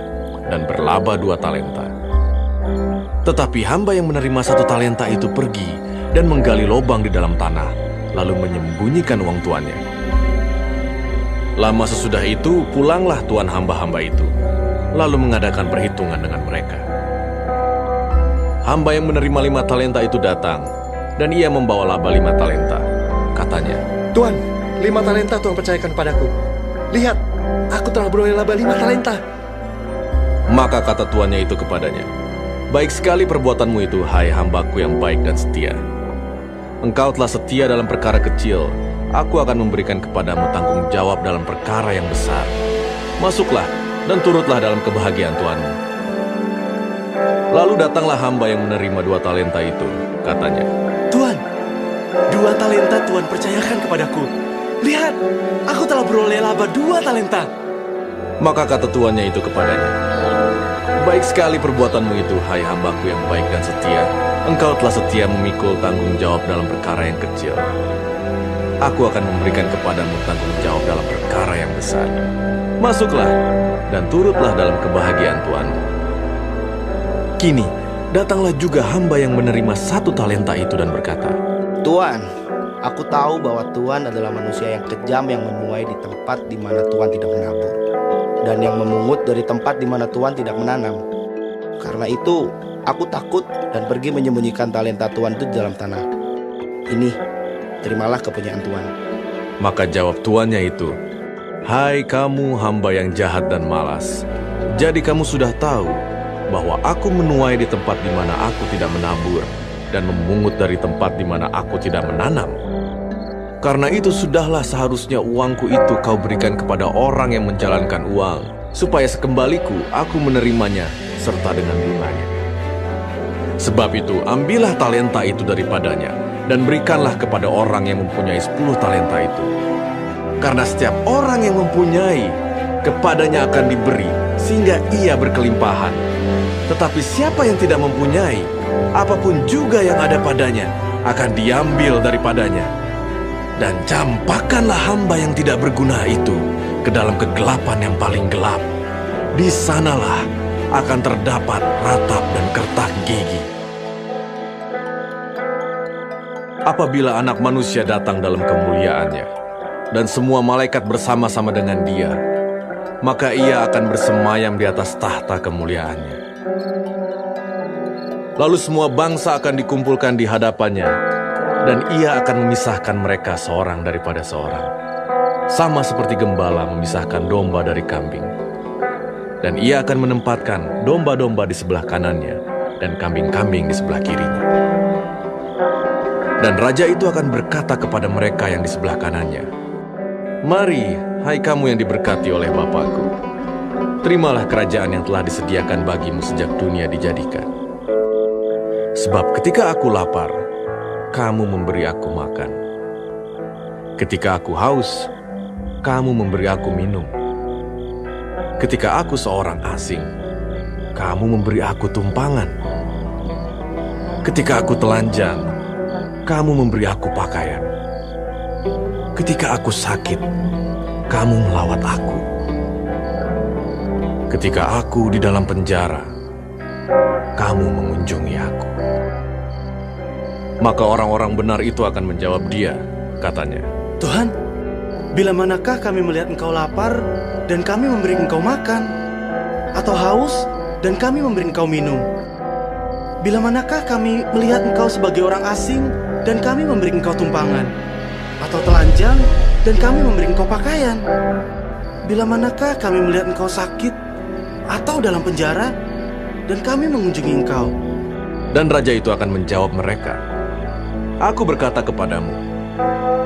dan berlaba 2 talenta. Tetapi hamba yang menerima 1 talenta itu pergi dan menggali lubang di dalam tanah, lalu menyembunyikan uang tuannya. Lama sesudah itu, pulanglah tuan hamba-hamba itu, lalu mengadakan perhitungan dengan mereka. Hamba yang menerima 5 talenta itu datang, dan ia membawa laba 5 talenta. Katanya, Tuan, 5 talenta Tuhan percayakan padaku. Lihat, aku telah beroleh laba 5 talenta. Maka kata tuannya itu kepadanya, Baik sekali perbuatanmu itu, hai hambaku yang baik dan setia. Engkau telah setia dalam perkara kecil, aku akan memberikan kepadamu tanggung jawab dalam perkara yang besar. Masuklah dan turutlah dalam kebahagiaan tuanmu. Lalu datanglah hamba yang menerima 2 talenta itu. Katanya, Tuan, 2 talenta Tuan percayakan kepadaku. Lihat, aku telah beroleh laba 2 talenta. Maka kata tuannya itu kepadanya, Baik sekali perbuatanmu itu, hai hambaku yang baik dan setia. Engkau telah setia memikul tanggung jawab dalam perkara yang kecil. Aku akan memberikan kepadamu tanggung jawab dalam perkara yang besar. Masuklah dan turutlah dalam kebahagiaan tuanmu. Kini, datanglah juga hamba yang menerima 1 talenta itu dan berkata, Tuan, Aku tahu bahwa Tuhan adalah manusia yang kejam yang menuai di tempat di mana Tuhan tidak menabur, dan yang memungut dari tempat di mana Tuhan tidak menanam. Karena itu, aku takut dan pergi menyembunyikan talenta Tuhan itu di dalam tanah. Ini, terimalah kepunyaan Tuhan. Maka jawab tuannya itu, "Hai kamu hamba yang jahat dan malas, jadi kamu sudah tahu bahwa aku menuai di tempat di mana aku tidak menabur, dan memungut dari tempat di mana aku tidak menanam. Karena itu sudahlah seharusnya uangku itu kau berikan kepada orang yang menjalankan uang, supaya sekembaliku aku menerimanya serta dengan bunganya. Sebab itu ambillah talenta itu daripadanya, dan berikanlah kepada orang yang mempunyai 10 talenta itu. Karena setiap orang yang mempunyai, kepadanya akan diberi, sehingga ia berkelimpahan. Tetapi siapa yang tidak mempunyai, apapun juga yang ada padanya, akan diambil daripadanya. Dan campakkanlah hamba yang tidak berguna itu ke dalam kegelapan yang paling gelap. Di sanalah akan terdapat ratap dan kertak gigi. Apabila Anak Manusia datang dalam kemuliaannya, dan semua malaikat bersama-sama dengan dia, maka ia akan bersemayam di atas tahta kemuliaannya. Lalu semua bangsa akan dikumpulkan di hadapannya, dan ia akan memisahkan mereka seorang daripada seorang, sama seperti gembala memisahkan domba dari kambing. Dan ia akan menempatkan domba-domba di sebelah kanannya, dan kambing-kambing di sebelah kirinya. Dan raja itu akan berkata kepada mereka yang di sebelah kanannya, "Mari, hai kamu yang diberkati oleh Bapakku, terimalah kerajaan yang telah disediakan bagimu sejak dunia dijadikan. Sebab ketika aku lapar, kamu memberi aku makan. Ketika aku haus, kamu memberi aku minum. Ketika aku seorang asing, kamu memberi aku tumpangan. Ketika aku telanjang, kamu memberi aku pakaian. Ketika aku sakit, kamu melawat aku. Ketika aku di dalam penjara, kamu mengunjungi aku." Maka orang-orang benar itu akan menjawab dia, katanya, "Tuhan, bila manakah kami melihat Engkau lapar dan kami memberi Engkau makan, atau haus dan kami memberi Engkau minum? Bila manakah kami melihat Engkau sebagai orang asing dan kami memberi Engkau tumpangan, atau telanjang dan kami memberi Engkau pakaian? Bila manakah kami melihat Engkau sakit atau dalam penjara dan kami mengunjungi Engkau?" Dan raja itu akan menjawab mereka, "Aku berkata kepadamu,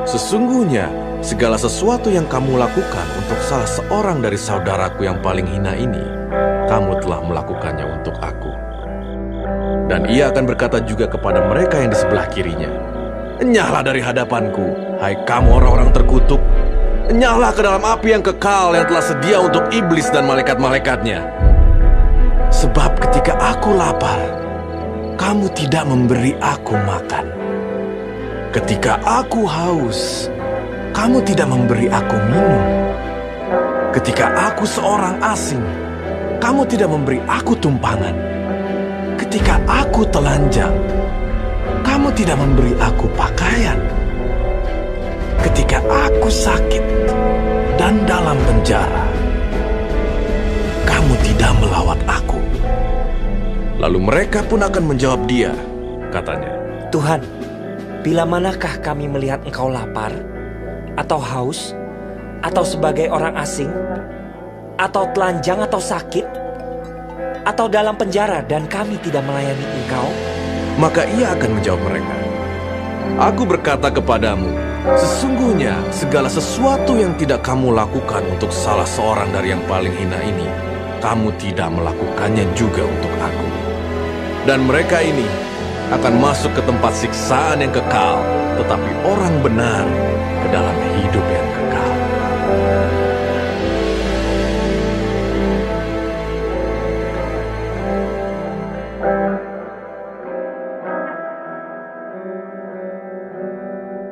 sesungguhnya segala sesuatu yang kamu lakukan untuk salah seorang dari saudaraku yang paling hina ini, kamu telah melakukannya untuk aku." Dan ia akan berkata juga kepada mereka yang di sebelah kirinya, "Enyahlah dari hadapanku, hai kamu orang-orang terkutuk. Enyahlah ke dalam api yang kekal yang telah sedia untuk iblis dan malaikat-malaikatnya. Sebab ketika aku lapar, kamu tidak memberi aku makan. Ketika aku haus, kamu tidak memberi aku minum. Ketika aku seorang asing, kamu tidak memberi aku tumpangan. Ketika aku telanjang, kamu tidak memberi aku pakaian. Ketika aku sakit dan dalam penjara, kamu tidak melawat aku." Lalu mereka pun akan menjawab dia, katanya, "Tuhan, bila manakah kami melihat Engkau lapar, atau haus, atau sebagai orang asing, atau telanjang atau sakit, atau dalam penjara dan kami tidak melayani Engkau?" Maka ia akan menjawab mereka, "Aku berkata kepadamu, sesungguhnya segala sesuatu yang tidak kamu lakukan untuk salah seorang dari yang paling hina ini, kamu tidak melakukannya juga untuk aku." Dan mereka ini akan masuk ke tempat siksaan yang kekal, tetapi orang benar ke dalam hidup yang kekal.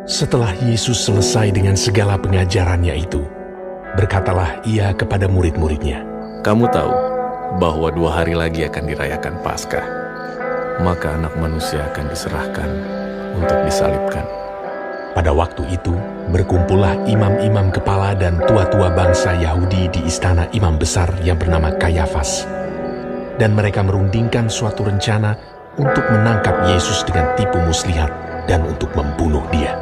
Setelah Yesus selesai dengan segala pengajarannya itu, berkatalah ia kepada murid-muridnya, "Kamu tahu bahwa 2 hari lagi akan dirayakan Paskah. Maka Anak Manusia akan diserahkan untuk disalibkan." Pada waktu itu, berkumpullah imam-imam kepala dan tua-tua bangsa Yahudi di istana imam besar yang bernama Kayafas. Dan mereka merundingkan suatu rencana untuk menangkap Yesus dengan tipu muslihat dan untuk membunuh dia.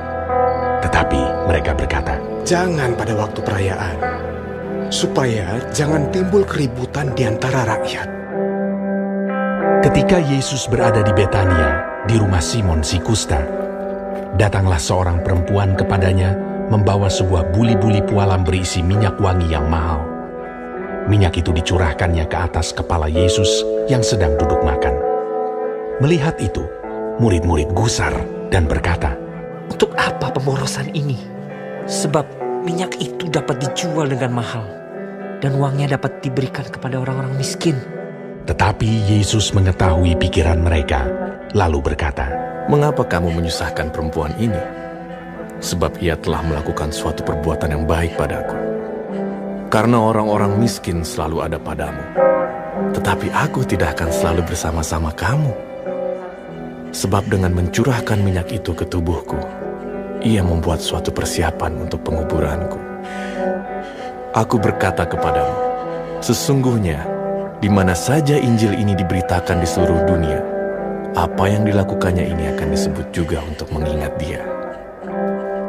Tetapi mereka berkata, "Jangan pada waktu perayaan, supaya jangan timbul keributan di antara rakyat." Ketika Yesus berada di Betania, di rumah Simon si kusta, datanglah seorang perempuan kepadanya membawa sebuah buli-buli pualam berisi minyak wangi yang mahal. Minyak itu dicurahkannya ke atas kepala Yesus yang sedang duduk makan. Melihat itu, murid-murid gusar dan berkata, "Untuk apa pemborosan ini? Sebab minyak itu dapat dijual dengan mahal, dan uangnya dapat diberikan kepada orang-orang miskin." Tetapi Yesus mengetahui pikiran mereka, lalu berkata, "Mengapa kamu menyusahkan perempuan ini? Sebab ia telah melakukan suatu perbuatan yang baik padaku. Karena orang-orang miskin selalu ada padamu, tetapi aku tidak akan selalu bersama-sama kamu. Sebab dengan mencurahkan minyak itu ke tubuhku, ia membuat suatu persiapan untuk penguburanku. Aku berkata kepadamu, sesungguhnya di mana saja Injil ini diberitakan di seluruh dunia, apa yang dilakukannya ini akan disebut juga untuk mengingat dia."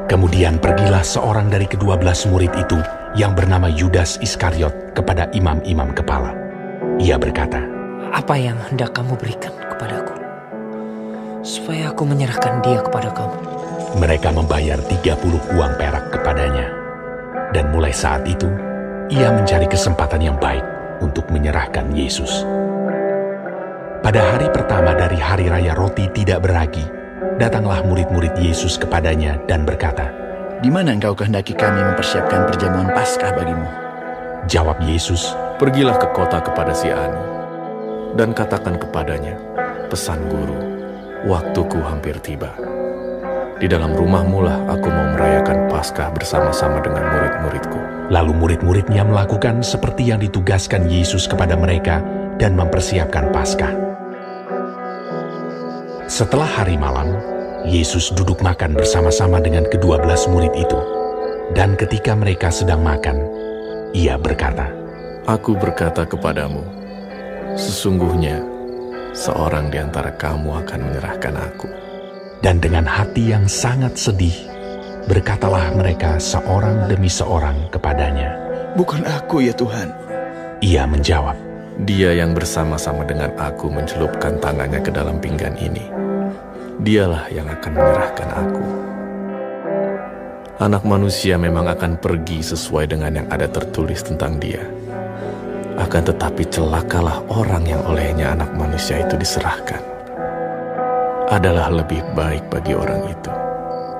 Kemudian pergilah seorang dari ke-12 murid itu yang bernama Yudas Iskariot kepada imam-imam kepala. Ia berkata, "Apa yang hendak kamu berikan kepadaku, supaya aku menyerahkan dia kepada kamu?" Mereka membayar 30 uang perak kepadanya. Dan mulai saat itu, ia mencari kesempatan yang baik untuk menyerahkan Yesus. Pada hari pertama dari hari raya roti tidak beragi, datanglah murid-murid Yesus kepadanya dan berkata, "Di mana engkau kehendaki kami mempersiapkan perjamuan Paskah bagimu?" Jawab Yesus, "Pergilah ke kota kepada si Ani, dan katakan kepadanya, pesan guru, waktuku hampir tiba. Di dalam rumahmu lah aku mau merayakan Paskah bersama-sama dengan murid-muridku." Lalu murid-muridnya melakukan seperti yang ditugaskan Yesus kepada mereka dan mempersiapkan Paskah. Setelah hari malam, Yesus duduk makan bersama-sama dengan ke-12 murid itu. Dan ketika mereka sedang makan, ia berkata, "Aku berkata kepadamu, sesungguhnya seorang di antara kamu akan menyerahkan aku." Dan dengan hati yang sangat sedih, berkatalah mereka seorang demi seorang kepadanya, "Bukan aku ya Tuhan." Ia menjawab, "Dia yang bersama-sama dengan aku mencelupkan tangannya ke dalam pinggan ini, dialah yang akan menyerahkan aku. Anak manusia memang akan pergi sesuai dengan yang ada tertulis tentang dia. Akan tetapi celakalah orang yang olehnya anak manusia itu diserahkan. Adalah lebih baik bagi orang itu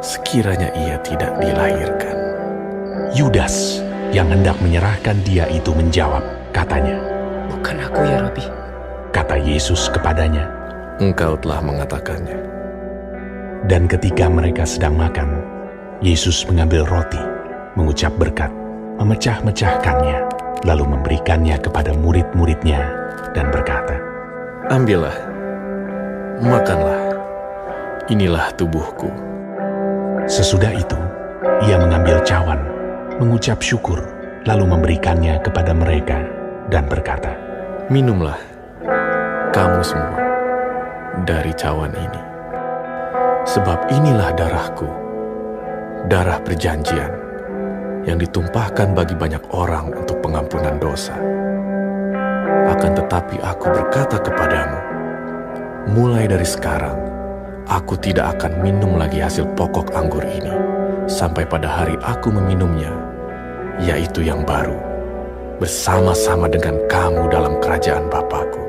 sekiranya ia tidak dilahirkan." Yudas yang hendak menyerahkan dia itu menjawab, katanya, "Bukan aku ya Rabi." Kata Yesus kepadanya, "Engkau telah mengatakannya." Dan ketika mereka sedang makan, Yesus mengambil roti, mengucap berkat, memecah-mecahkannya, lalu memberikannya kepada murid-muridnya dan berkata, "Ambillah, makanlah, inilah tubuhku." Sesudah itu, ia mengambil cawan, mengucap syukur, lalu memberikannya kepada mereka dan berkata, "Minumlah, kamu semua, dari cawan ini. Sebab inilah darahku, darah perjanjian, yang ditumpahkan bagi banyak orang untuk pengampunan dosa. Akan tetapi aku berkata kepadamu, mulai dari sekarang, aku tidak akan minum lagi hasil pokok anggur ini, sampai pada hari aku meminumnya, yaitu yang baru, bersama-sama dengan kamu dalam kerajaan Bapa-Ku."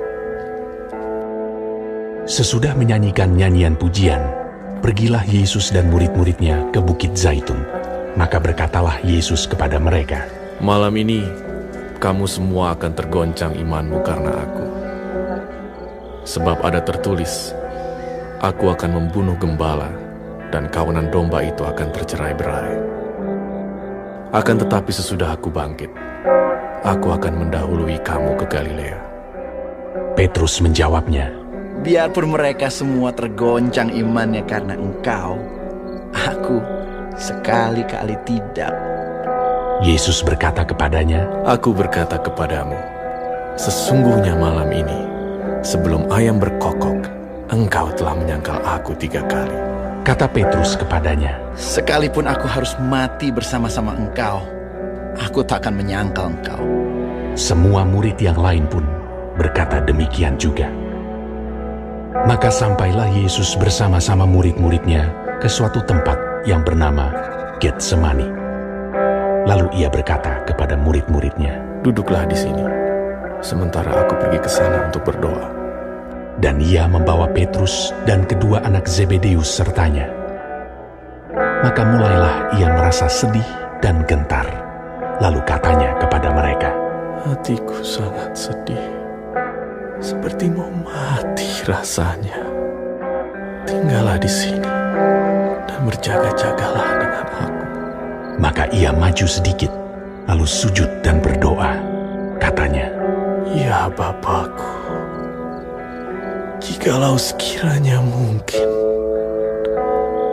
Sesudah menyanyikan nyanyian pujian, pergilah Yesus dan murid-muridnya ke Bukit Zaitun. Maka berkatalah Yesus kepada mereka, "Malam ini, kamu semua akan tergoncang imanmu karena aku. Sebab ada tertulis, aku akan membunuh gembala, dan kawanan domba itu akan tercerai-berai. Akan tetapi sesudah aku bangkit, aku akan mendahului kamu ke Galilea." Petrus menjawabnya, "Biarpun mereka semua tergoncang imannya karena engkau, aku Sekali-kali tidak. Yesus berkata kepadanya, Aku berkata kepadamu, sesungguhnya malam ini, sebelum ayam berkokok, engkau telah menyangkal aku 3 kali. Kata Petrus kepadanya, Sekalipun aku harus mati bersama-sama engkau, aku tak akan menyangkal engkau. Semua murid yang lain pun berkata demikian juga. Maka sampailah Yesus bersama-sama murid-muridnya ke suatu tempat yang bernama Getsemani. Lalu ia berkata kepada murid-muridnya, Duduklah di sini, sementara aku pergi ke sana untuk berdoa. Dan ia membawa Petrus dan kedua anak Zebedeus sertanya. Maka mulailah ia merasa sedih dan gentar. Lalu katanya kepada mereka, Hatiku sangat sedih, seperti mau mati rasanya. Tinggallah di sini dan berjaga-jagalah dengan aku. Maka ia maju sedikit, lalu sujud dan berdoa. Katanya, Ya Bapakku, jikalau sekiranya mungkin,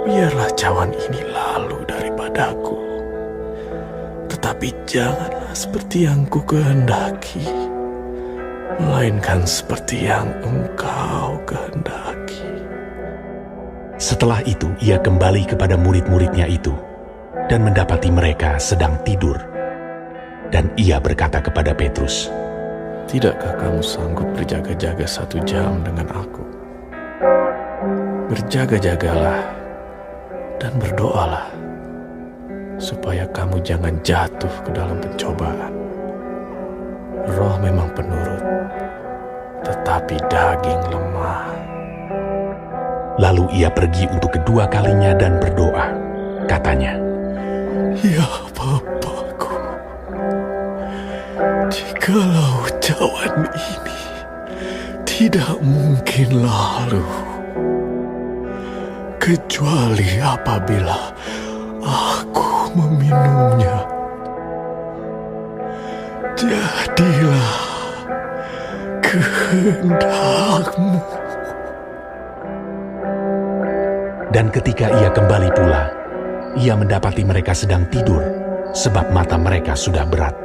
biarlah cawan ini lalu daripadaku. Tetapi janganlah seperti yang ku kehendaki, melainkan seperti yang Engkau kehendaki. Setelah itu ia kembali kepada murid-muridnya itu dan mendapati mereka sedang tidur. Dan ia berkata kepada Petrus, Tidakkah kamu sanggup berjaga-jaga 1 jam dengan aku? Berjaga-jagalah dan berdoalah, supaya kamu jangan jatuh ke dalam pencobaan. Roh memang penurut, tetapi daging lemah. Lalu ia pergi untuk kedua kalinya dan berdoa. Katanya, Ya Bapakku, jikalau cawan ini tidak mungkin lalu, kecuali apabila aku meminumnya, jadilah kehendak-Mu. Dan ketika ia kembali pula, ia mendapati mereka sedang tidur, sebab mata mereka sudah berat.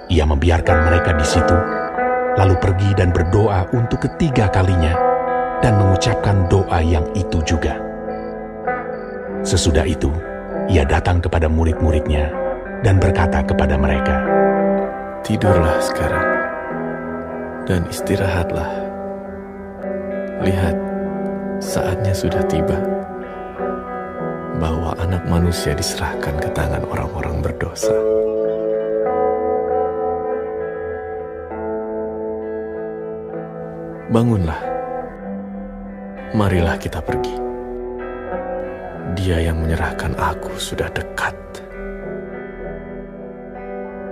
Ia membiarkan mereka di situ, lalu pergi dan berdoa untuk ketiga kalinya, dan mengucapkan doa yang itu juga. Sesudah itu, ia datang kepada murid-muridnya, dan berkata kepada mereka, Tidurlah sekarang, dan istirahatlah. Lihat, saatnya sudah tiba, bahwa anak manusia diserahkan ke tangan orang-orang berdosa. Bangunlah, marilah kita pergi. Dia yang menyerahkan aku sudah dekat.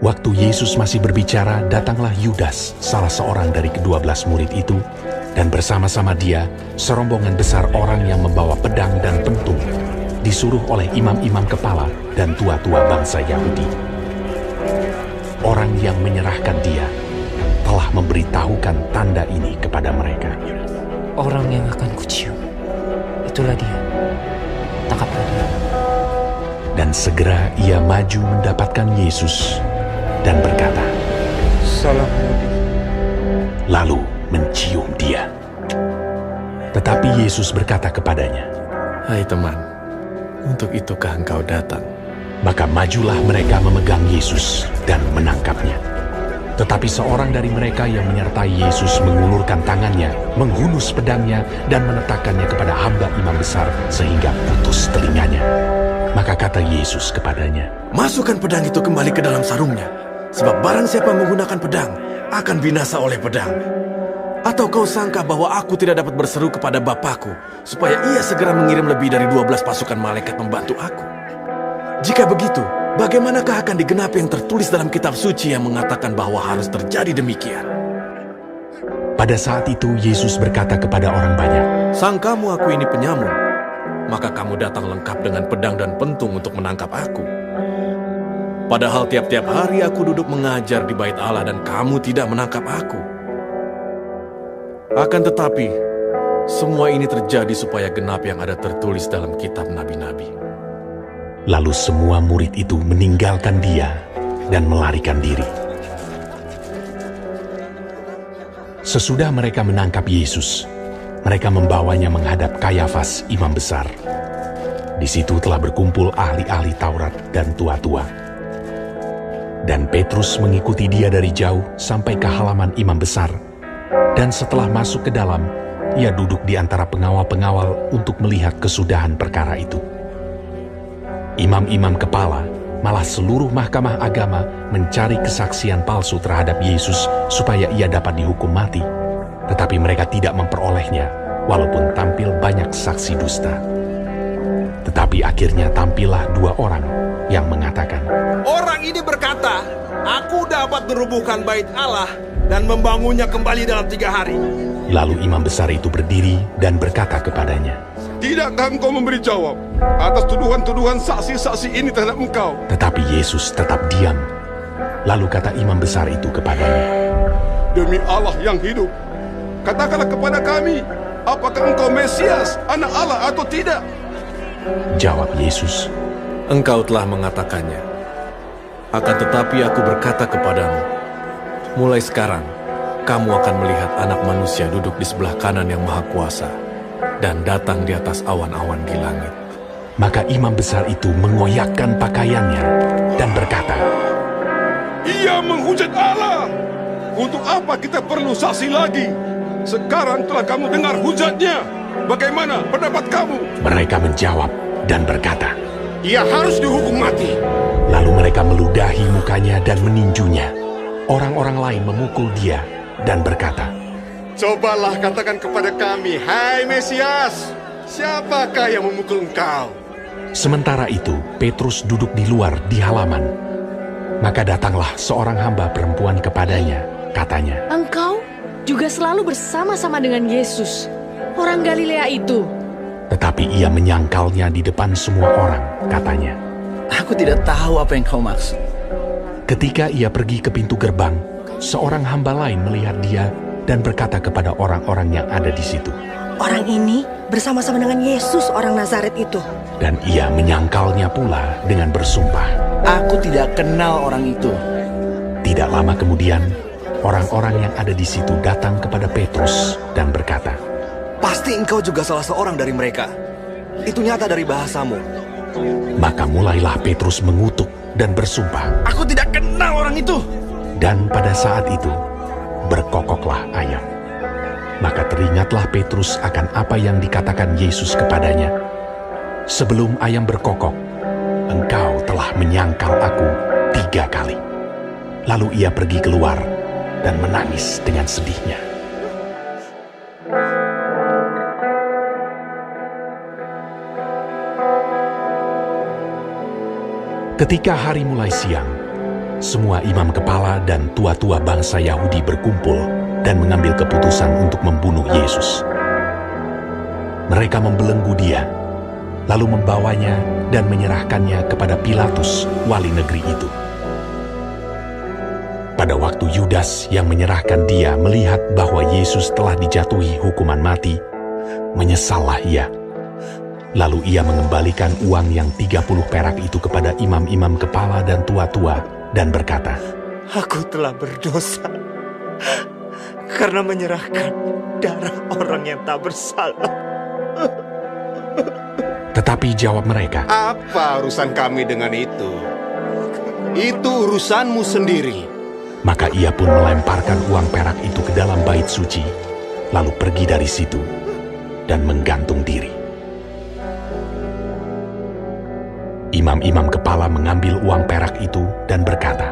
Waktu Yesus masih berbicara, datanglah Yudas, salah seorang dari ke-12 murid itu, dan bersama-sama dia serombongan besar orang yang membawa pedang dan pentung, disuruh oleh imam-imam kepala dan tua-tua bangsa Yahudi. Orang yang menyerahkan dia telah memberitahukan tanda ini kepada mereka. Orang yang akan kucium, itulah dia. Tangkaplah dia. Dan segera ia maju mendapatkan Yesus dan berkata, Salam Nabi. Lalu mencium dia. Tetapi Yesus berkata kepadanya, Hai teman, untuk itukah engkau datang? Maka majulah mereka memegang Yesus dan menangkapnya. Tetapi seorang dari mereka yang menyertai Yesus mengulurkan tangannya, menghunus pedangnya, dan meletakkannya kepada hamba imam besar sehingga putus telinganya. Maka kata Yesus kepadanya, Masukkan pedang itu kembali ke dalam sarungnya, sebab barang siapa menggunakan pedang akan binasa oleh pedang. Atau kau sangka bahwa aku tidak dapat berseru kepada Bapakku supaya ia segera mengirim lebih dari 12 pasukan malaikat membantu aku? Jika begitu, bagaimanakah akan digenapi yang tertulis dalam kitab suci yang mengatakan bahwa harus terjadi demikian? Pada saat itu Yesus berkata kepada orang banyak, Sangkamu aku ini penyamun, maka kamu datang lengkap dengan pedang dan pentung untuk menangkap aku. Padahal tiap-tiap hari aku duduk mengajar di bait Allah dan kamu tidak menangkap aku. Akan tetapi, semua ini terjadi supaya genap yang ada tertulis dalam kitab nabi-nabi. Lalu semua murid itu meninggalkan dia dan melarikan diri. Sesudah mereka menangkap Yesus, mereka membawanya menghadap Kayafas, imam besar. Di situ telah berkumpul ahli-ahli Taurat dan tua-tua. Dan Petrus mengikuti dia dari jauh sampai ke halaman imam besar. Dan setelah masuk ke dalam, ia duduk di antara pengawal-pengawal untuk melihat kesudahan perkara itu. Imam-imam kepala, malah seluruh mahkamah agama mencari kesaksian palsu terhadap Yesus supaya ia dapat dihukum mati. Tetapi mereka tidak memperolehnya, walaupun tampil banyak saksi dusta. Tetapi akhirnya tampillah dua orang yang mengatakan, "Orang ini berkata, aku dapat merubuhkan bait Allah dan membangunnya kembali dalam 3 hari. Lalu imam besar itu berdiri dan berkata kepadanya, Tidakkah engkau memberi jawab atas tuduhan-tuduhan saksi-saksi ini terhadap engkau? Tetapi Yesus tetap diam. Lalu kata imam besar itu kepadanya, Demi Allah yang hidup, katakanlah kepada kami, apakah engkau Mesias, anak Allah atau tidak? Jawab Yesus, Engkau telah mengatakannya. Akan tetapi aku berkata kepadamu, mulai sekarang, kamu akan melihat Anak Manusia duduk di sebelah kanan yang Maha Kuasa dan datang di atas awan-awan di langit. Maka imam besar itu mengoyakkan pakaiannya dan berkata, Ia menghujat Allah. Untuk apa kita perlu saksi lagi? Sekarang telah kamu dengar hujatnya. Bagaimana pendapat kamu? Mereka menjawab dan berkata, Ia harus dihukum mati. Lalu mereka meludahi mukanya dan meninjunya. Orang-orang lain memukul dia dan berkata, Cobalah katakan kepada kami, hai Mesias, siapakah yang memukul engkau? Sementara itu, Petrus duduk di luar di halaman. Maka datanglah seorang hamba perempuan kepadanya, katanya, Engkau juga selalu bersama-sama dengan Yesus, orang Galilea itu. Tetapi ia menyangkalnya di depan semua orang, katanya, Aku tidak tahu apa yang kau maksud. Ketika ia pergi ke pintu gerbang, seorang hamba lain melihat dia dan berkata kepada orang-orang yang ada di situ, Orang ini bersama-sama dengan Yesus orang Nazaret itu. Dan ia menyangkalnya pula dengan bersumpah, Aku tidak kenal orang itu. Tidak lama kemudian, orang-orang yang ada di situ datang kepada Petrus dan berkata, Pasti engkau juga salah seorang dari mereka. Itu nyata dari bahasamu. Maka mulailah Petrus mengutuk dan bersumpah, Aku tidak kenal orang itu. Dan pada saat itu, berkokoklah ayam. Maka teringatlah Petrus akan apa yang dikatakan Yesus kepadanya. Sebelum ayam berkokok, engkau telah menyangkal aku 3 kali. Lalu ia pergi keluar dan menangis dengan sedihnya. Ketika hari mulai siang, semua imam kepala dan tua-tua bangsa Yahudi berkumpul dan mengambil keputusan untuk membunuh Yesus. Mereka membelenggu dia, lalu membawanya dan menyerahkannya kepada Pilatus, wali negeri itu. Pada waktu Yudas yang menyerahkan dia melihat bahwa Yesus telah dijatuhi hukuman mati, menyesallah ia. Lalu ia mengembalikan uang yang 30 perak itu kepada imam-imam kepala dan tua-tua dan berkata, Aku telah berdosa karena menyerahkan darah orang yang tak bersalah. Tetapi jawab mereka, Apa urusan kami dengan itu? Itu urusanmu sendiri. Maka ia pun melemparkan uang perak itu ke dalam bait suci, lalu pergi dari situ dan menggantung diri. Imam-imam kepala mengambil uang perak itu dan berkata,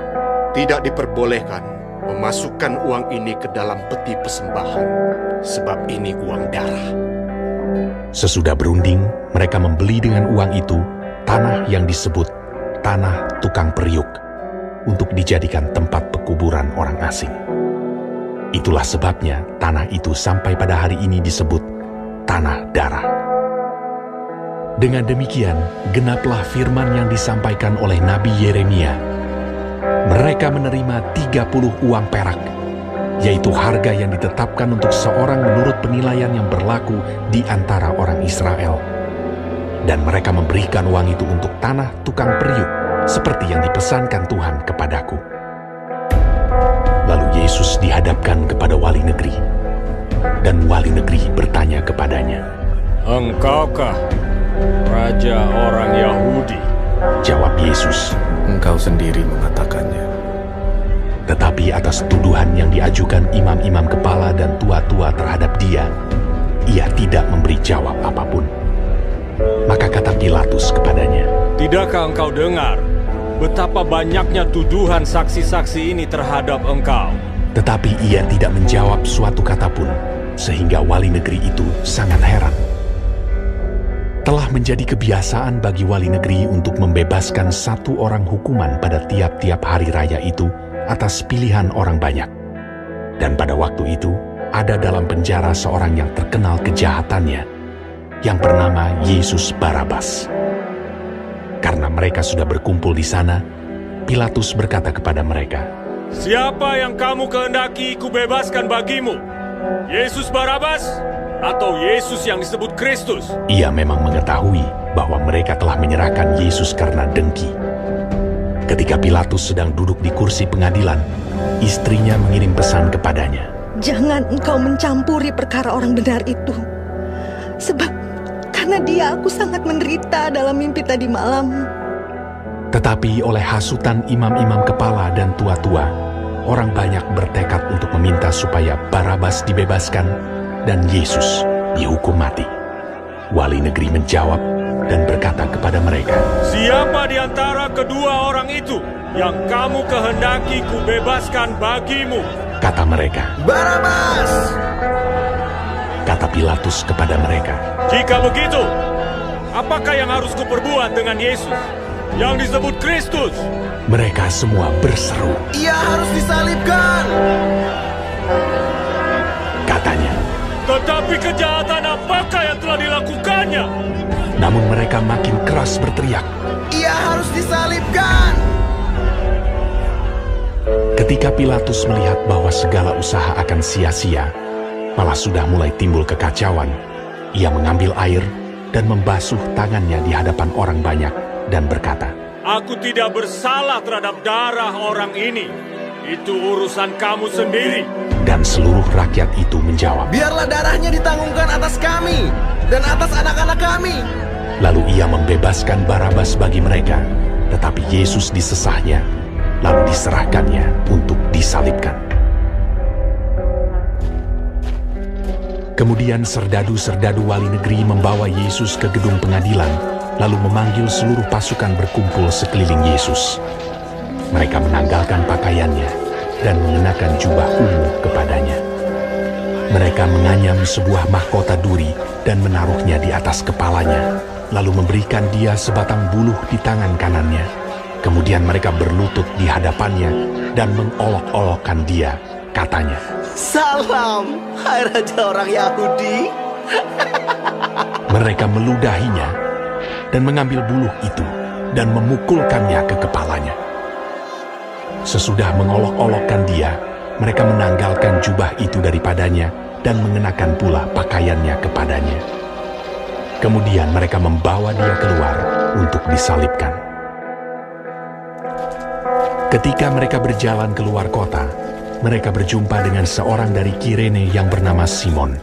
Tidak diperbolehkan memasukkan uang ini ke dalam peti persembahan, sebab ini uang darah. Sesudah berunding, mereka membeli dengan uang itu tanah yang disebut tanah tukang periuk untuk dijadikan tempat pekuburan orang asing. Itulah sebabnya tanah itu sampai pada hari ini disebut tanah darah. Dengan demikian, genaplah firman yang disampaikan oleh Nabi Yeremia. Mereka menerima 30 uang perak, yaitu harga yang ditetapkan untuk seorang menurut penilaian yang berlaku di antara orang Israel. Dan mereka memberikan uang itu untuk tanah tukang periuk, seperti yang dipesankan Tuhan kepadaku. Lalu Yesus dihadapkan kepada wali negeri, dan wali negeri bertanya kepadanya, "Engkaukah Raja orang Yahudi?" Jawab Yesus, "Engkau sendiri mengatakannya." Tetapi atas tuduhan yang diajukan imam-imam kepala dan tua-tua terhadap dia, ia tidak memberi jawab apapun. Maka kata Pilatus kepadanya, "Tidakkah engkau dengar betapa banyaknya tuduhan saksi-saksi ini terhadap engkau?" Tetapi ia tidak menjawab suatu kata pun, sehingga wali negeri itu sangat heran. Telah menjadi kebiasaan bagi wali negeri untuk membebaskan satu orang hukuman pada tiap-tiap hari raya itu atas pilihan orang banyak. Dan pada waktu itu, ada dalam penjara seorang yang terkenal kejahatannya, yang bernama Yesus Barabas. Karena mereka sudah berkumpul di sana, Pilatus berkata kepada mereka, "Siapa yang kamu kehendaki kubebaskan bagimu? Yesus Barabas atau Yesus yang disebut Kristus?" Ia memang mengetahui bahwa mereka telah menyerahkan Yesus karena dengki. Ketika Pilatus sedang duduk di kursi pengadilan, istrinya mengirim pesan kepadanya, "Jangan engkau mencampuri perkara orang benar itu. Sebab karena dia aku sangat menderita dalam mimpi tadi malam." Tetapi oleh hasutan imam-imam kepala dan tua-tua, orang banyak bertekad untuk meminta supaya Barabas dibebaskan dan Yesus dihukum mati. Wali negeri menjawab dan berkata kepada mereka, "Siapa di antara kedua orang itu yang kamu kehendaki kubebaskan bagimu?" Kata mereka, "Barabas!" Kata Pilatus kepada mereka, "Jika begitu, apakah yang harus kuperbuat dengan Yesus yang disebut Kristus?" Mereka semua berseru, "Ia harus disalibkan!" Katanya, "Tetapi kejahatan apakah yang telah dilakukannya?" Namun mereka makin keras berteriak, "Ia harus disalibkan!" Ketika Pilatus melihat bahwa segala usaha akan sia-sia, malah sudah mulai timbul kekacauan, ia mengambil air dan membasuh tangannya di hadapan orang banyak dan berkata, "Aku tidak bersalah terhadap darah orang ini. Itu urusan kamu sendiri." Dan seluruh rakyat itu menjawab, "Biarlah darahnya ditanggungan atas kami dan atas anak-anak kami." Lalu ia membebaskan Barabas bagi mereka, tetapi Yesus disesahnya, lalu diserahkannya untuk disalibkan. Kemudian serdadu-serdadu wali negeri membawa Yesus ke gedung pengadilan, lalu memanggil seluruh pasukan berkumpul sekeliling Yesus. Mereka menanggalkan pakaiannya dan mengenakan jubah ungu kepadanya. Mereka menganyam sebuah mahkota duri dan menaruhnya di atas kepalanya, lalu memberikan dia sebatang buluh di tangan kanannya. Kemudian mereka berlutut di hadapannya dan mengolok-olokkan dia, katanya, "Salam, hai Raja orang Yahudi." Mereka meludahinya dan mengambil buluh itu dan memukulkannya ke kepalanya. Sesudah mengolok-olokkan dia, mereka menanggalkan jubah itu daripadanya dan mengenakan pula pakaiannya kepadanya. Kemudian mereka membawa dia keluar untuk disalibkan. Ketika mereka berjalan keluar kota, mereka berjumpa dengan seorang dari Kirene yang bernama Simon.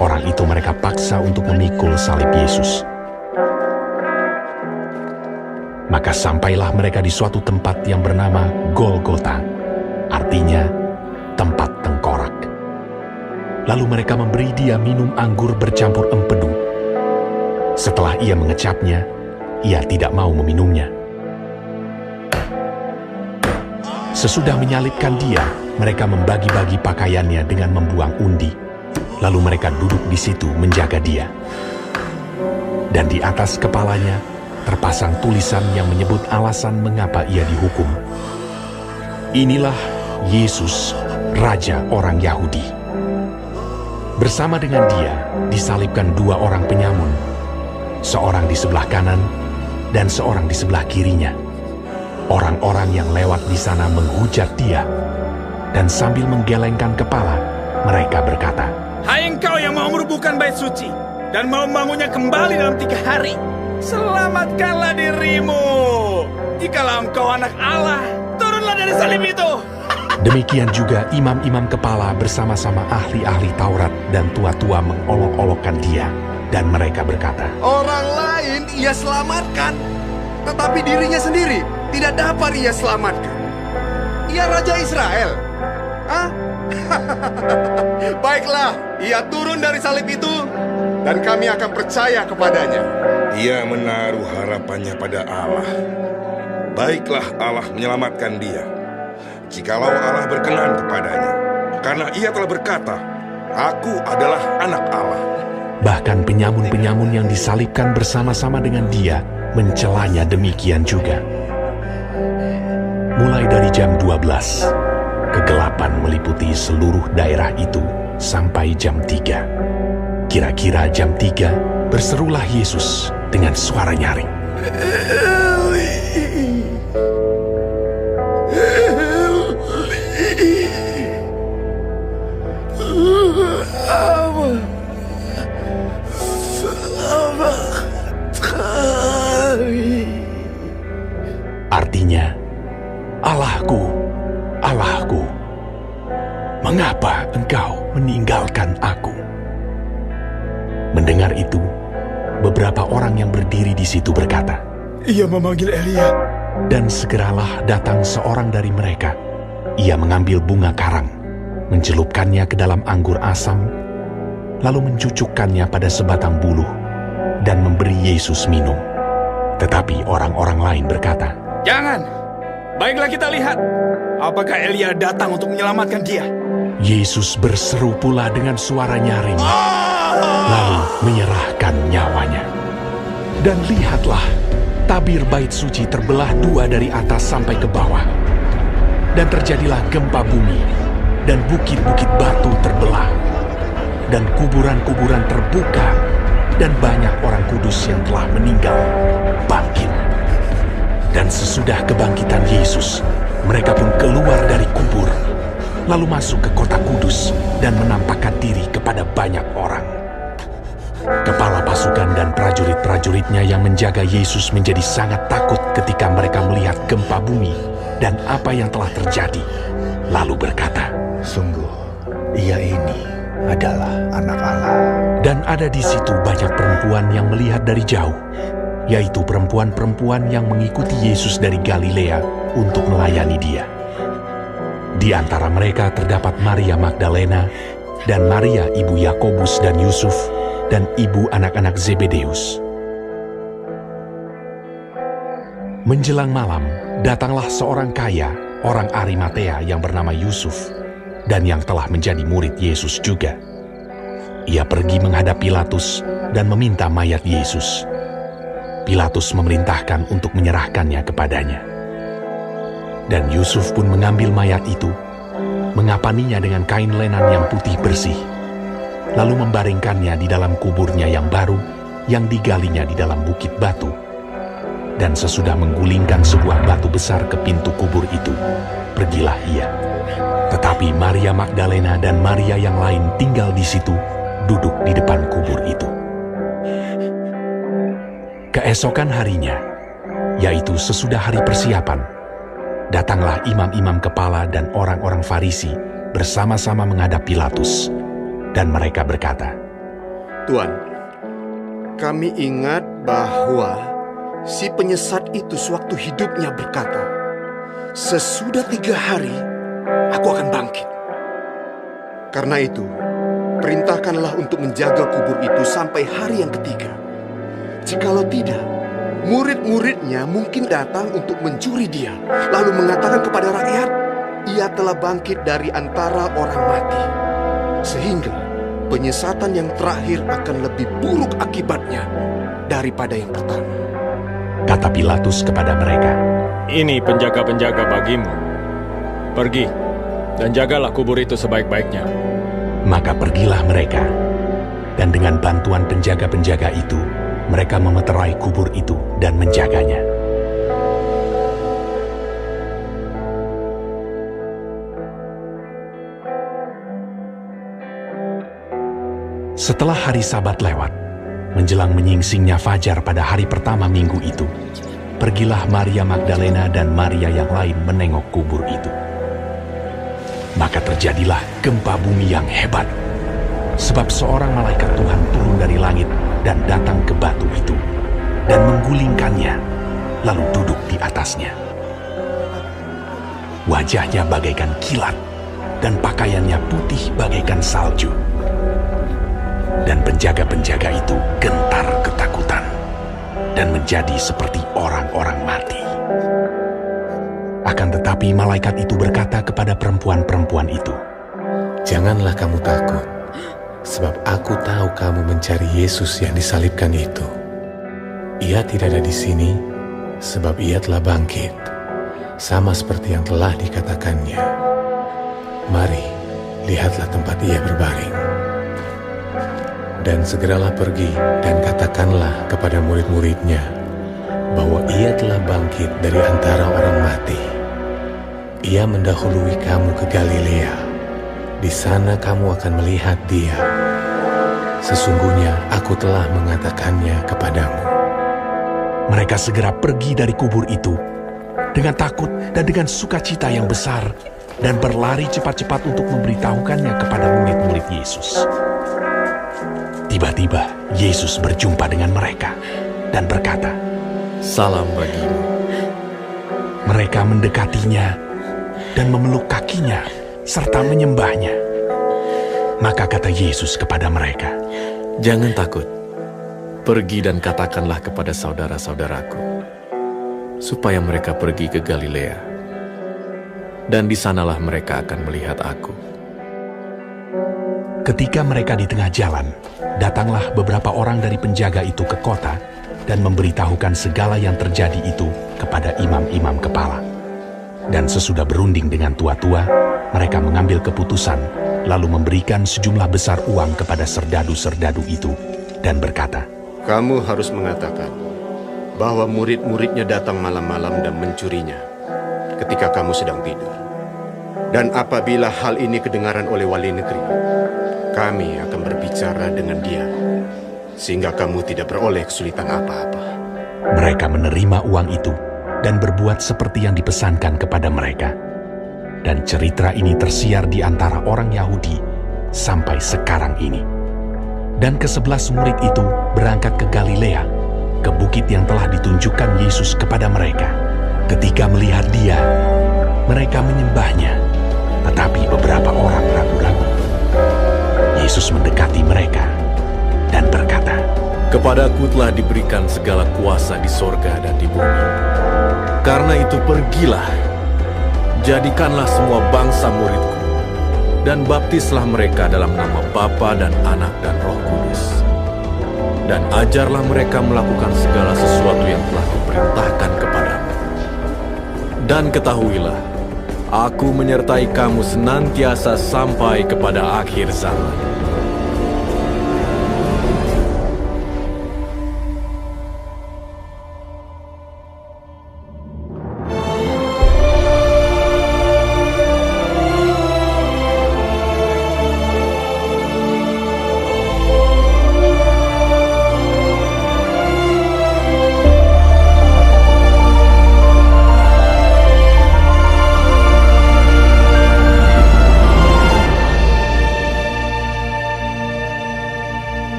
Orang itu mereka paksa untuk memikul salib Yesus. Maka sampailah mereka di suatu tempat yang bernama Golgota, artinya tempat tengkorak. Lalu mereka memberi dia minum anggur bercampur empedu. Setelah ia mengecapnya, ia tidak mau meminumnya. Sesudah menyalibkan dia, mereka membagi-bagi pakaiannya dengan membuang undi. Lalu mereka duduk di situ menjaga dia. Dan di atas kepalanya terpasang tulisan yang menyebut alasan mengapa ia dihukum. Inilah Yesus, Raja orang Yahudi. Bersama dengan dia disalibkan dua orang penyamun, seorang di sebelah kanan dan seorang di sebelah kirinya. Orang-orang yang lewat di sana menghujat dia, dan sambil menggelengkan kepala, mereka berkata, "Hai engkau yang mau merubuhkan bait suci dan mau membangunnya kembali dalam 3 hari, Selamatkanlah dirimu. Jikalau engkau anak Allah, turunlah dari salib itu. Demikian juga imam-imam kepala bersama-sama ahli-ahli Taurat dan tua-tua mengolok-olokkan dia. Dan mereka berkata, Orang lain ia selamatkan, tetapi dirinya sendiri tidak dapat ia selamatkan. Ia Raja Israel. Hah? Baiklah, ia turun dari salib itu, dan kami akan percaya kepadanya. Ia menaruh harapannya pada Allah. Baiklah Allah menyelamatkan dia, jikalau Allah berkenan kepadanya. Karena ia telah berkata, Aku adalah anak Allah. Bahkan penyamun-penyamun yang disalibkan bersama-sama dengan dia mencelanya demikian juga. Mulai dari jam 12, kegelapan meliputi seluruh daerah itu sampai jam 3. Kira-kira jam 3 berserulah Yesus dengan suara nyaring. Artinya, Allahku, Allahku, mengapa engkau meninggalkan aku? Mendengar itu, beberapa orang yang berdiri di situ berkata, Ia memanggil Elia. Dan segeralah datang seorang dari mereka. Ia mengambil bunga karang, mencelupkannya ke dalam anggur asam, lalu mencucukkannya pada sebatang buluh, dan memberi Yesus minum. Tetapi orang-orang lain berkata, Jangan. Baiklah kita lihat, apakah Elia datang untuk menyelamatkan dia. Yesus berseru pula dengan suara nyaring, lalu menyerahkan nyawanya. Dan lihatlah, tabir bait suci terbelah dua dari atas sampai ke bawah. Dan terjadilah gempa bumi, dan bukit-bukit batu terbelah. Dan kuburan-kuburan terbuka, dan banyak orang kudus yang telah meninggal bangkit. Dan sesudah kebangkitan Yesus, mereka pun keluar dari kubur, lalu masuk ke kota kudus dan menampakkan diri kepada banyak orang. Kepala pasukan dan prajurit-prajuritnya yang menjaga Yesus menjadi sangat takut ketika mereka melihat gempa bumi dan apa yang telah terjadi. Lalu berkata, Sungguh, ia ini adalah anak Allah. Dan ada di situ banyak perempuan yang melihat dari jauh, yaitu perempuan-perempuan yang mengikuti Yesus dari Galilea untuk melayani dia. Di antara mereka terdapat Maria Magdalena dan Maria ibu Yakobus dan Yusuf dan ibu anak-anak Zebedeus. Menjelang malam, datanglah seorang kaya, orang Arimatea yang bernama Yusuf, dan yang telah menjadi murid Yesus juga. Ia pergi menghadap Pilatus dan meminta mayat Yesus. Pilatus memerintahkan untuk menyerahkannya kepadanya. Dan Yusuf pun mengambil mayat itu, mengapaninya dengan kain lenan yang putih bersih, lalu membaringkannya di dalam kuburnya yang baru, yang digalinya di dalam bukit batu. Dan sesudah menggulingkan sebuah batu besar ke pintu kubur itu, pergilah ia. Tetapi Maria Magdalena dan Maria yang lain tinggal di situ, duduk di depan kubur itu. Keesokan harinya, yaitu sesudah hari persiapan, datanglah imam-imam kepala dan orang-orang Farisi bersama-sama menghadap Pilatus. Dan mereka berkata, Tuan, kami ingat bahwa si penyesat itu sewaktu hidupnya berkata, Sesudah 3 hari, aku akan bangkit. Karena itu, perintahkanlah untuk menjaga kubur itu sampai hari yang ketiga. Jikalau tidak, murid-muridnya mungkin datang untuk mencuri dia, lalu mengatakan kepada rakyat, ia telah bangkit dari antara orang mati. Sehingga penyesatan yang terakhir akan lebih buruk akibatnya daripada yang pertama. Kata Pilatus kepada mereka, Ini penjaga-penjaga bagimu. Pergi dan jagalah kubur itu sebaik-baiknya. Maka pergilah mereka, dan dengan bantuan penjaga-penjaga itu, mereka memeterai kubur itu dan menjaganya. Setelah hari Sabat lewat, Menjelang menyingsingnya fajar pada hari pertama minggu itu, pergilah Maria Magdalena dan Maria yang lain menengok kubur itu. Maka terjadilah gempa bumi yang hebat, sebab seorang malaikat Tuhan turun dari langit dan datang ke batu itu, dan menggulingkannya, lalu duduk di atasnya. Wajahnya bagaikan kilat, dan pakaiannya putih bagaikan salju. Dan penjaga-penjaga itu gentar ketakutan, dan menjadi seperti orang-orang mati. Akan tetapi malaikat itu berkata kepada perempuan-perempuan itu, "Janganlah kamu takut, sebab aku tahu kamu mencari Yesus yang disalibkan itu. Ia tidak ada di sini, sebab ia telah bangkit, sama seperti yang telah dikatakannya. Mari, lihatlah tempat ia berbaring. Dan segeralah pergi dan katakanlah kepada murid-muridnya bahwa ia telah bangkit dari antara orang mati. Ia mendahului kamu ke Galilea. Di sana kamu akan melihat dia. Sesungguhnya aku telah mengatakannya kepadamu." Mereka segera pergi dari kubur itu dengan takut dan dengan sukacita yang besar, dan berlari cepat-cepat untuk memberitahukannya kepada murid-murid Yesus. Tiba-tiba Yesus berjumpa dengan mereka dan berkata, "Salam bagimu." Mereka mendekatinya dan memeluk kakinya serta menyembahnya. Maka kata Yesus kepada mereka, "Jangan takut. Pergi dan katakanlah kepada saudara-saudaraku, supaya mereka pergi ke Galilea. Dan di sanalah mereka akan melihat aku." Ketika mereka di tengah jalan, datanglah beberapa orang dari penjaga itu ke kota dan memberitahukan segala yang terjadi itu kepada imam-imam kepala. Dan sesudah berunding dengan tua-tua, mereka mengambil keputusan, lalu memberikan sejumlah besar uang kepada serdadu-serdadu itu, dan berkata, "Kamu harus mengatakan bahwa murid-muridnya datang malam-malam dan mencurinya ketika kamu sedang tidur. Dan apabila hal ini kedengaran oleh wali negeri, kami akan berbicara dengan dia, sehingga kamu tidak beroleh kesulitan apa-apa." Mereka menerima uang itu dan berbuat seperti yang dipesankan kepada mereka. Dan cerita ini tersiar di antara orang Yahudi sampai sekarang ini. Dan ke-11 murid itu berangkat ke Galilea, ke bukit yang telah ditunjukkan Yesus kepada mereka. Ketika melihat dia, mereka menyembahnya, tetapi beberapa orang ragu-ragu. Yesus mendekati mereka dan berkata, "Kepadaku telah diberikan segala kuasa di sorga dan di bumi. Karena itu pergilah, jadikanlah semua bangsa muridku, dan baptislah mereka dalam nama Bapa dan Anak dan Roh Kudus. Dan ajarlah mereka melakukan segala sesuatu yang telah kuperintahkan kepadamu. Dan ketahuilah, aku menyertai kamu senantiasa sampai kepada akhir zaman."